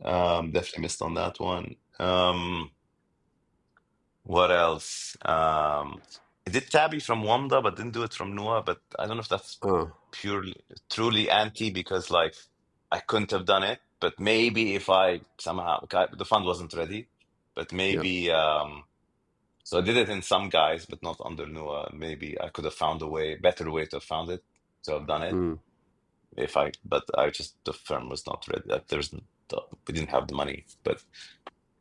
Definitely missed on that one. What else? I did Tabby from Wamda, but didn't do it from Nuwa. But I don't know if that's Ah, purely, truly anti because like I couldn't have done it. But maybe if I somehow the fund wasn't ready, but yeah. maybe so I did it in some guys, but not under Nuwa. Maybe I could have found a way, better way to have found it to have done it Mm. if I. But I just the firm was not ready. Like, we didn't have the money, but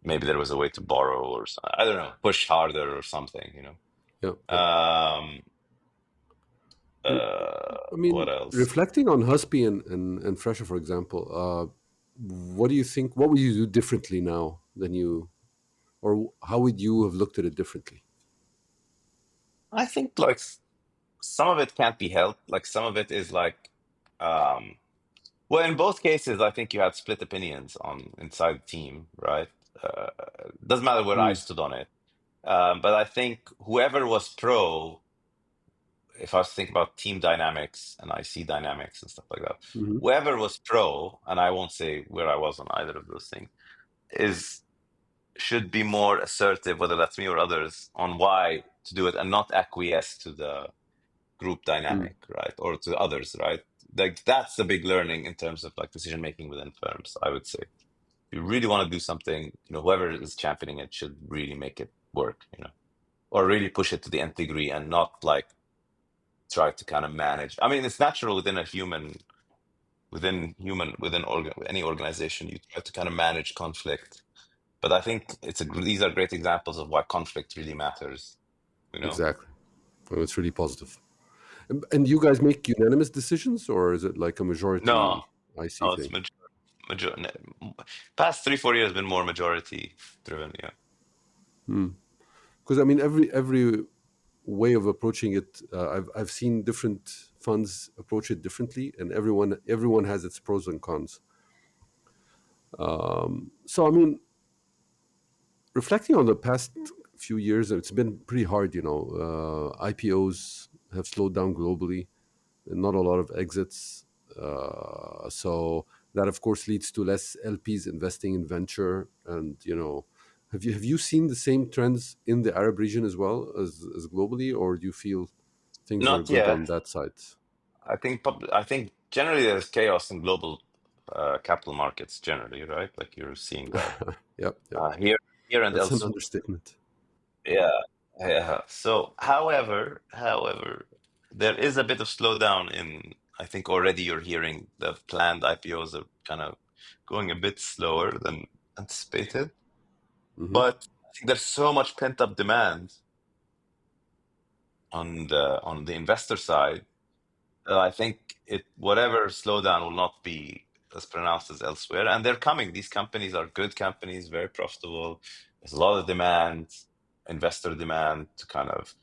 maybe there was a way to borrow or I don't know, push harder or something, you know. Yeah. Yeah. Um, And I what mean, else? reflecting on Husby and Fresher, for example, what do you think? What would you do differently now than you, or how would you have looked at it differently? I think like some of it can't be helped. Like some of it is like, um, well, in both cases, I think you had split opinions on inside the team, right? Uh, doesn't matter where I Mm. stood on it. But I think whoever was pro, if I was thinking about team dynamics and IC dynamics and stuff like that, Hmm. whoever was pro, and I won't say where I was on either of those things, is should be more assertive, whether that's me or others, on why to do it and not acquiesce to the group Mm. dynamic, right? Or to others, right? Like that's the big learning in terms of like decision making within firms, I would say. If you really want to do something, whoever is championing it should really make it work, or really push it to the nth degree and not like try to kind of manage. I mean, it's natural within any organization, you try to kind of manage conflict. But I think these are great examples of why conflict really matters, you know? Exactly. Oh, it's really positive. And you guys make unanimous decisions, or is it like a No, majority IC no, it's thing? major, past 3, 4 years have been more majority driven, yeah. Because I mean, every way of approaching it, I've seen different funds approach it differently, and everyone has its pros and cons. So I mean, reflecting on the past few years, it's been pretty hard. IPOs have slowed down globally, and not a lot of exits. So that, of course, leads to less LPs investing in venture. And have you seen the same trends in the Arab region as well as globally, or do you feel things are Not good on yet. that side? I think generally there's chaos in global capital markets generally, right? Like you're seeing that Yep, yep. here and That's an elsewhere. understatement. Yeah, yeah. So, however, there is a bit of slowdown in, I think already you're hearing the planned IPOs are kind of going a bit slower than anticipated. Hmm. But I think there's so much pent-up demand on the investor side. I think whatever slowdown will not be as pronounced as elsewhere. And they're coming. These companies are good companies, very profitable. There's a lot of demand, investor demand to kind of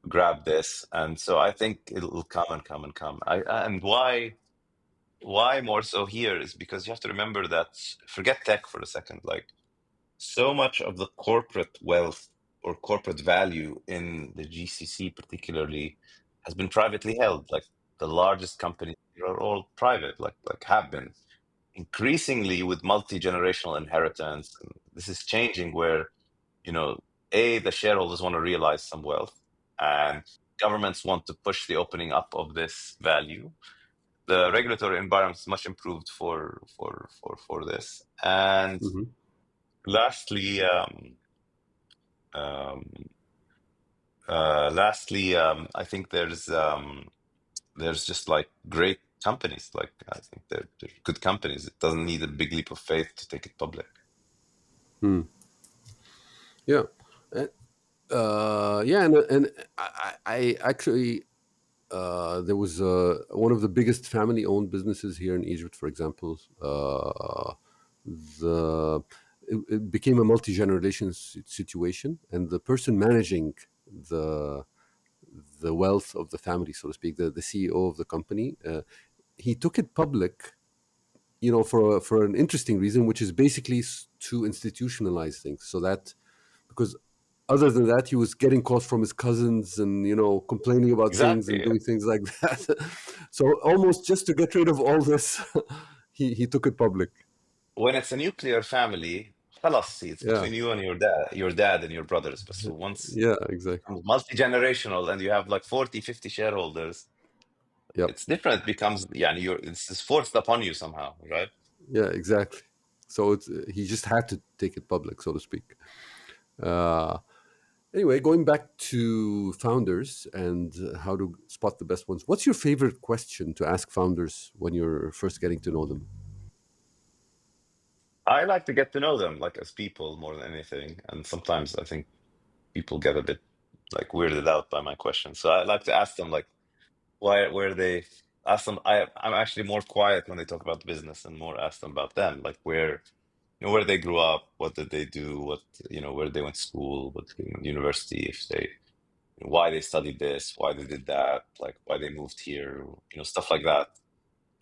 grab this, and so I think it'll come and come and come. And why more so here is because you have to remember that forget tech for a second. Like so much of the corporate wealth or corporate value in the GCC, particularly, has been privately held. Like the largest companies here are all private, like have been increasingly with multi-generational inheritance. And this is changing where you know, the shareholders want to realize some wealth, and governments want to push the opening up of this value. the regulatory environment is much improved for this. And Mm-hmm. lastly, um, I think there's just like great companies. Like I think they're good companies. It doesn't need a big leap of faith to take it public. Mm. Yeah. Yeah, and I actually there was one of the biggest family-owned businesses here in Egypt, for example. The it became a multi-generation situation, and the person managing the the wealth of the family, so to speak, the CEO of the company, he took it public, for an interesting reason, which is basically to institutionalize things, so that because other than that, he was getting calls from his cousins and complaining about things and Exactly. doing things like that. So almost just to get rid of all this, he took it public. When it's a nuclear family, خلاص, see, it's Yeah, between you and your dad and your brothers. But so once yeah, exactly. multi-generational and you have like 40, 50 shareholders, Yep. it's different. It becomes, yeah, it's forced upon you somehow, right? Yeah, exactly. So he just had to take it public, so to speak. Uh, anyway, going back to founders and how to spot the best ones. What's your favorite question to ask founders when you're first getting to know them? I like to get to know them like as people more than anything. And sometimes I think people get a bit like weirded out by my questions. So I like to ask them like why where they ask them I'm actually more quiet when they talk about business and more ask them about them, like where they grew up, what did they do, what where they went to school, what university, if they why they studied this, why they did that, like why they moved here, stuff like that.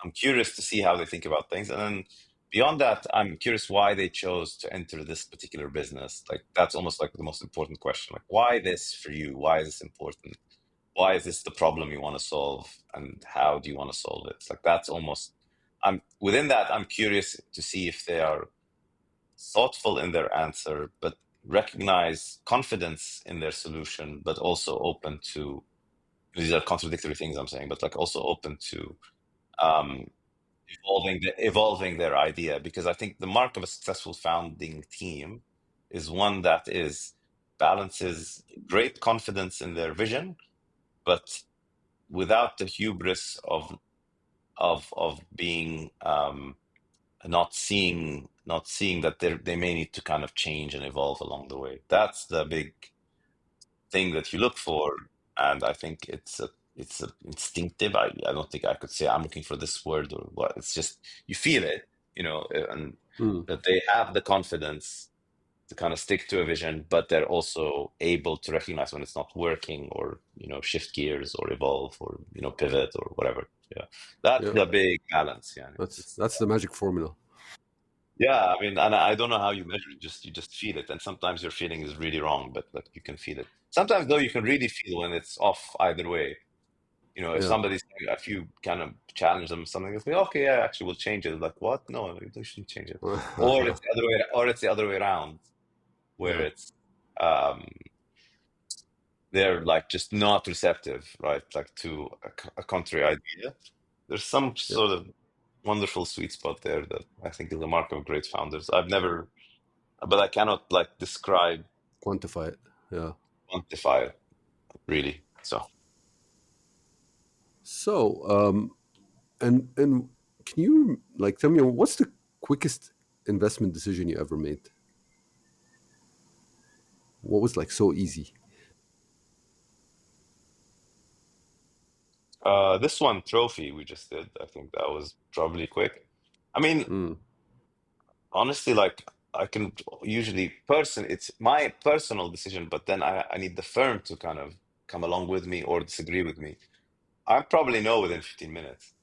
I'm curious to see how they think about things. And then beyond that, I'm curious why they chose to enter this particular business. Like that's almost like the most important question. Like why this for you? Why is this important? Why is this the problem you want to solve? And how do you want to solve it? It's like that's almost I'm within that, I'm curious to see if they are thoughtful in their answer, but recognize confidence in their solution, but also open to these are contradictory things I'm saying, but like also open to um, evolving their idea, because I think the mark of a successful founding team is one that is balances great confidence in their vision, but without the hubris of being not seeing that they may need to kind of change and evolve along the way. That's the big thing that you look for, and I think it's a instinctive. I don't think I could say I'm looking for this word or what. It's just you feel it, and Mm, that they have the confidence to kind of stick to a vision, but they're also able to recognize when it's not working, or shift gears or evolve or pivot or whatever. Yeah, that's yeah, the big balance. Yeah, that's the magic formula. yeah. I mean, and I don't know how you measure it. Just you just feel it, and sometimes your feeling is really wrong, but like you can feel it. Sometimes though, you can really feel when it's off either way. If Yeah. somebody's if you kind of challenge them something, it's like, okay, yeah, actually, we'll change it. Like, what? No, you shouldn't change it. Or it's the other way around, where Yeah. it's um they're like just not receptive, right? Like to a contrary idea. There's some Yeah. sort of wonderful sweet spot there that I think is the mark of great founders. I've never, but I cannot like describe, Quantify it. Yeah. quantify it really. So So, and can you like tell me what's the quickest investment decision you ever made? What was like so easy? this one trophy we just did, I think that was probably quick. I mean, Mm, honestly, like I can usually it's my personal decision, but then I need the firm to kind of come along with me or disagree with me. I probably know within 15 minutes,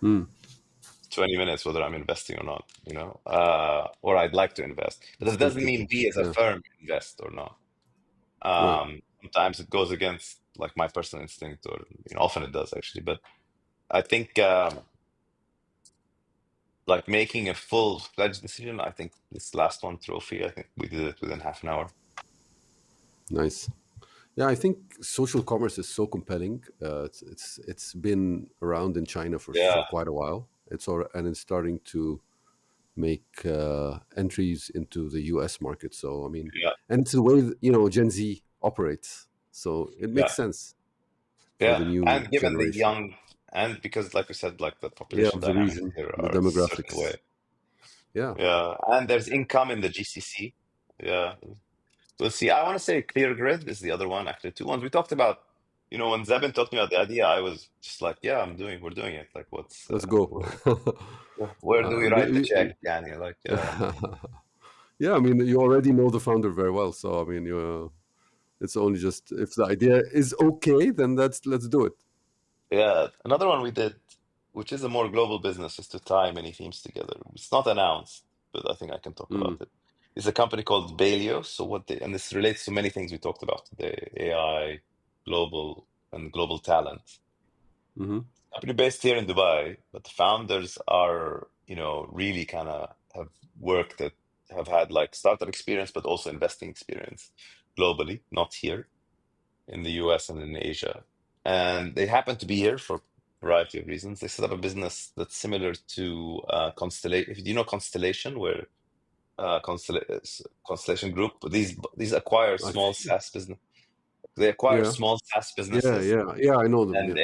mm. 20 minutes whether I'm investing or not, or I'd like to invest. But that doesn't mean Instinctively. we as a Yeah. firm invest or not. Right. Sometimes it goes against like my personal instinct, or often it does actually. But I think like making a full-fledged decision, I think this last one trophy, I think we did it within half an hour. Nice. Yeah, I think social commerce is so compelling. It's been around in China for Yeah, quite a while. And it's starting to make entries into the U.S. market. So I mean, yeah, and it's the way Gen Z operates. So it makes yeah, sense for yeah. the new And given the generation. young, and because, like we said, like the Yeah, population of the dynamics region, here the are a certain way. demographics. Yeah, Yeah, and there's income in the GCC. Yeah, let's see. I want to say Clear Grid is the other one. Actually, two ones we talked about. When Zebin talked to me about the idea, I was just like, "Yeah, we're doing it. Like, let's go. where do we write the check?" We- And you're like, "Yeah, yeah, I mean, you already know the founder very well. So I mean, it's only just if the idea is okay, then let's do it. yeah." Another one we did, which is a more global business, is to tie many themes together. It's not announced, but I think I can talk about Mm, it. It's a company called Balio. So and this relates to many things we talked about today: AI, global, and global talent. hmm Company based here in Dubai, but the founders are, really kind of have worked at, have had like startup experience, but also investing experience globally, not here in the US and in Asia. And they happen to be here for a variety of reasons. They set up a business that's similar to Constellation. If you know Constellation, where Constellation Group, these acquire I small think, SaaS business. They acquire yeah, small SaaS yeah, businesses, yeah, yeah. I know them. and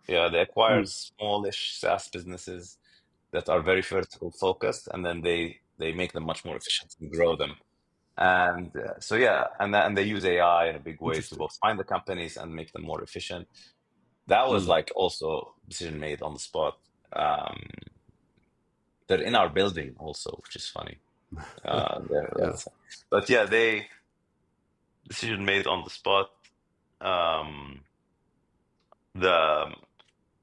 Yeah. they acquire Mm, smallish SaaS businesses that are very vertical focused, and then they make them much more efficient and grow them. And so yeah, and they use AI in a big way to interesting. both find the companies and make them more efficient. That was Mm, like also decision made on the spot. They're in our building also, which is funny. yeah. But yeah, they decision made on the spot. Um, the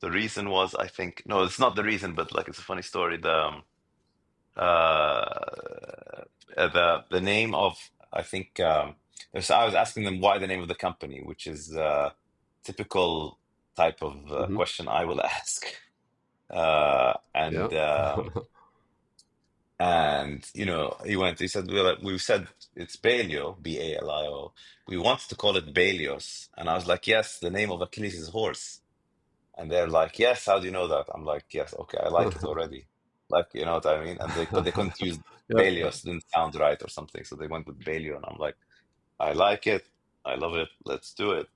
the reason was, I think, no, it's not the reason, but like it's a funny story. The name of, I think, so I was asking them why the name of the company, which is typical type of hmm question I will ask. Uh, Yeah. and um, and he said, well, we said it's Balio, Balio. We wanted to call it Balios, and I was like, yes, the name of Achilles' horse. And they're like, yes, how do you know that? I'm like, yes, okay, I like it already. Like, you know what I mean? But they couldn't use yeah. Balios, didn't sound right or something. So they went with Balio. And I'm like, I like it. I love it. Let's do it.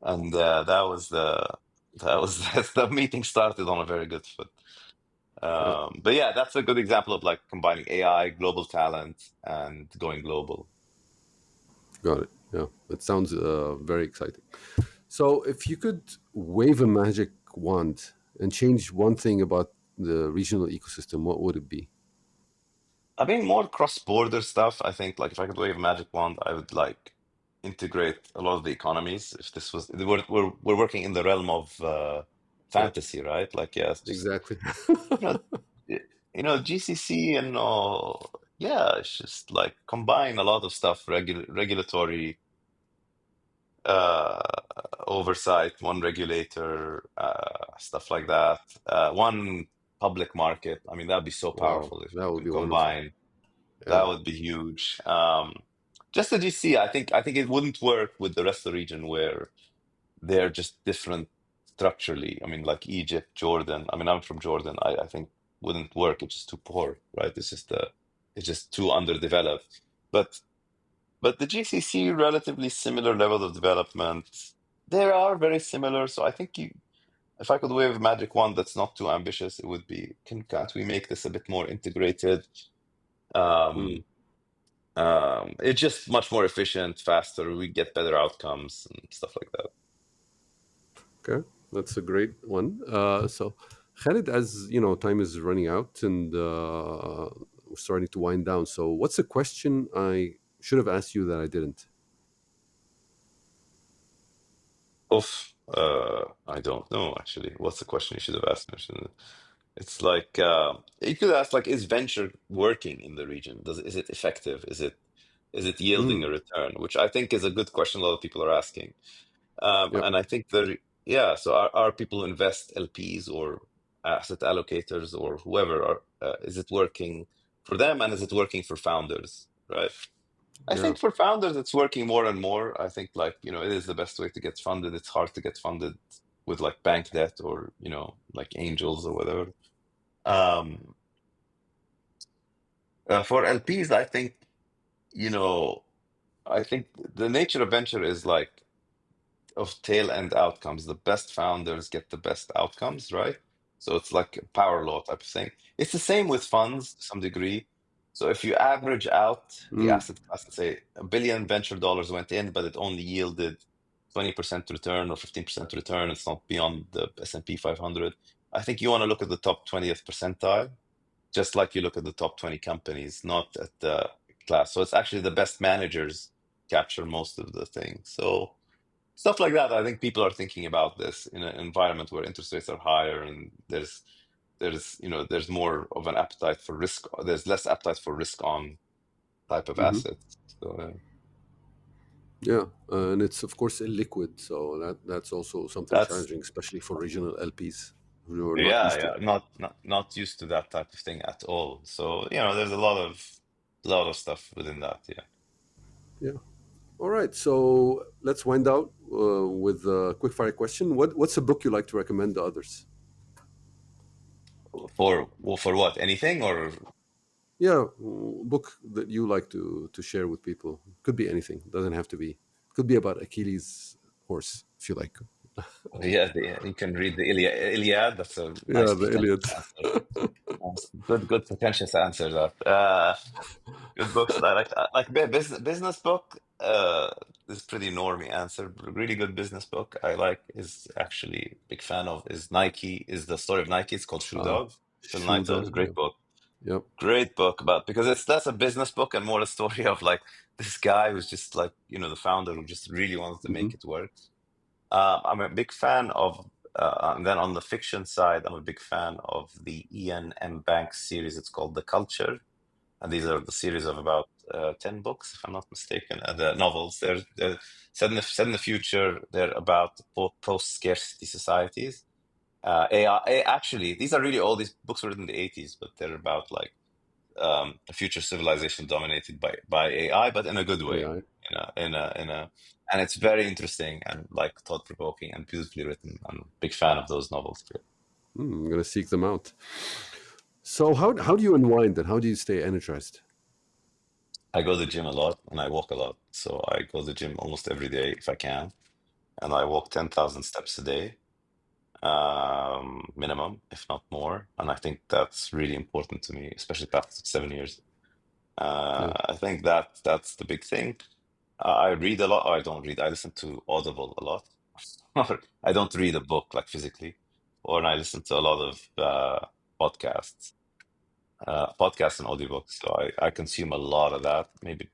And that was, the meeting started on a very good foot. Yeah. But yeah, that's a good example of like combining AI, global talent, and going global. Got it. Yeah. It sounds very exciting. So, if you could wave a magic wand and change one thing about the regional ecosystem, what would it be? I mean, more cross-border stuff. I think, like, if I could wave a magic wand, I would like integrate a lot of the economies. If this was, we're working in the realm of Yeah. fantasy, right? Like, yeah, it's just Exactly. you know, y- GCC and all. Yeah, it's just like combine a lot of stuff, regulatory uh, oversight, one regulator, stuff like that, one public market. I mean, that'd be so Wow. powerful if That we would can be wonderful. combine. That Yeah. would be huge. Just the GC, I think it wouldn't work with the rest of the region where they're just different structurally. I mean, like Egypt, Jordan. I mean, I'm from Jordan. I think wouldn't work. It's just too poor, right? It's just too underdeveloped. But the GCC relatively similar level of development. They are very similar. So I think if I could wave a magic wand that's not too ambitious, it would be, can't we make this a bit more integrated? Mm. Um, it's just much more efficient, faster. We get better outcomes and stuff like that. Okay. That's a great one. So, Khalid, as you know, time is running out and we're starting to wind down. So, what's a question I should have asked you that I didn't? Oof, I don't know actually. What's the question you should have asked me? It's like you could ask like, is venture working in the region? Is it effective? Is it yielding a Mm. return? Which I think is a good question a lot of people are asking. Yeah. And I think yeah. So are people who invest LPs or asset allocators or whoever is it working for them and is it working for founders? Right. I Yeah. think for founders, it's working more and more. I think like, it is the best way to get funded. It's hard to get funded with like bank debt or, like angels or whatever. Um, for LPs, you know, I think the nature of venture is like of tail end outcomes. The best founders get the best outcomes, right? So it's like a power law type of thing. It's the same with funds to some degree. So if you average out the Mm. asset class and say $1 billion venture dollars went in, but it only yielded 20% return or 15% return, it's not beyond the S&P 500. I think you want to look at the top 20th percentile, just like you look at the top 20 companies, not at the class. So it's actually the best managers capture most of the things. So stuff like that. I think people are thinking about this in an environment where interest rates are higher and there's more of an appetite for risk. There's less appetite for risk on type of Hmm. assets. So Yeah, and it's of course illiquid, so that's also something that's challenging, especially for regional LPs who are not yeah, used to yeah. it. Not used to that type of thing at all. So there's a lot of stuff within that. Yeah. Yeah. All right, so let's wind out with a quickfire question. What's a book you like to recommend to others? For what? Anything or Yeah, book that you like to share with people. Could be anything. Doesn't have to be. Could be about Achilles' horse if you like. yeah, you can read the Iliad. That's a nice Yeah, the pretentious Iliad. answer. Good pretentious answer that. Good books. I like business book. Is pretty normie answer. Really good business book. I like is actually big fan of is Nike. Is the story of Nike. It's called Shoe Ah, Dog. Phil Shuda. Knight's Yeah. great book. Yep. Great book about because it's less a business book and more a story of like this guy who's just like the founder who just really wants to Hmm. make it work. I'm a big fan of, and then on the fiction side, I'm a big fan of the Ian M. Banks series. It's called The Culture. And these are the series of about 10 books, if I'm not mistaken. And the novels, they're set in the future. They're about post-scarcity societies. Actually, these are really old. These books were written in the 80s, but they're about like a future civilization dominated by AI, but in a good way. AI. And it's very interesting and like thought-provoking and beautifully written. I'm a big fan of those novels. I'm gonna seek them out. So how do you unwind and how do you stay energized? I go to the gym a lot and I walk a lot. So I go to the gym almost every day if I can. And I walk 10,000 steps a day, minimum, if not more. And I think that's really important to me, especially past 7 years. Yeah. I think that's the big thing. I read a lot. I don't read. I listen to Audible a lot. I don't read a book like physically, or I listen to a lot of podcasts, podcasts and audiobooks. So I consume a lot of that. Maybe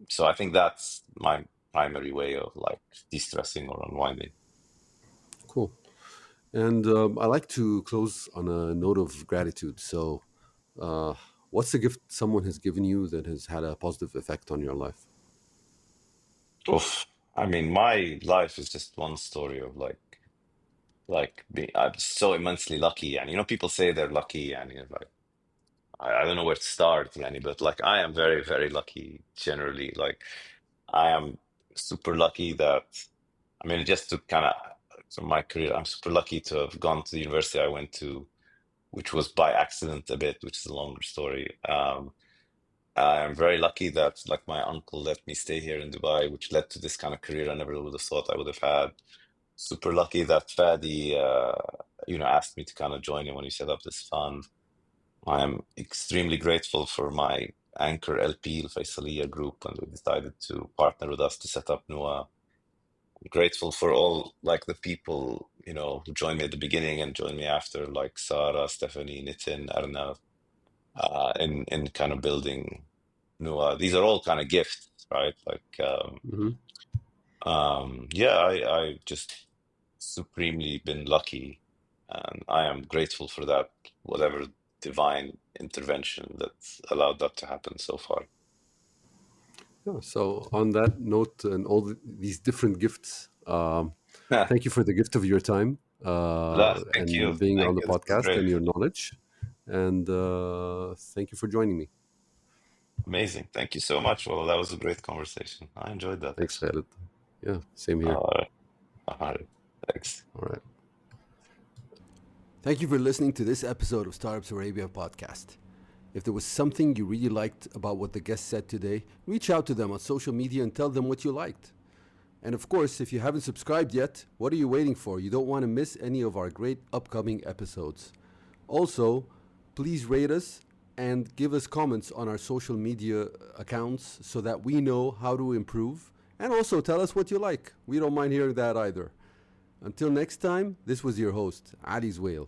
so. I think that's my primary way of like de-stressing or unwinding. Cool. And I like to close on a note of gratitude. So, uh, what's the gift someone has given you that has had a positive effect on your life? Oof. I mean, my life is just one story of I'm so immensely lucky. And people say they're lucky, and like I don't know where to start, yani, but like I am very, very lucky generally. Like I am super lucky that I mean, just to kind of from my career, I'm super lucky to have gone to the university I went to, which was by accident a bit, which is a longer story. I'm very lucky that like my uncle let me stay here in Dubai, which led to this kind of career I never would have thought I would have had. Super lucky that Fadi, asked me to kind of join him when he set up this fund. I am extremely grateful for my anchor LP, the Faisaliya Group, and we decided to partner with us to set up Nuwa. Grateful for all like the people, who joined me at the beginning and joined me after, like Sarah, Stephanie, Nitin, Arnav, in kind of building Nuwa. These are all kind of gifts, right? Like, Hmm. yeah, I just supremely been lucky, and I am grateful for that, whatever divine intervention that's allowed that to happen so far. Yeah. So, on that note, and all these different gifts, thank you for the gift of your time Thank you. and being Thank on the you. This was podcast great. and your knowledge. And thank you for joining me. Amazing. Thank you so much. Well, that was a great conversation. I enjoyed that Thanks, actually. Khaled. Yeah, same here. All right. All right. Thanks. All right. Thank you for listening to this episode of Startups Arabia podcast. If there was something you really liked about what the guest said today, reach out to them on social media and tell them what you liked. And of course, if you haven't subscribed yet, what are you waiting for? You don't want to miss any of our great upcoming episodes. Also, please rate us and give us comments on our social media accounts so that we know how to improve. And also tell us what you like. We don't mind hearing that either. Until next time, this was your host, Ali Zwail.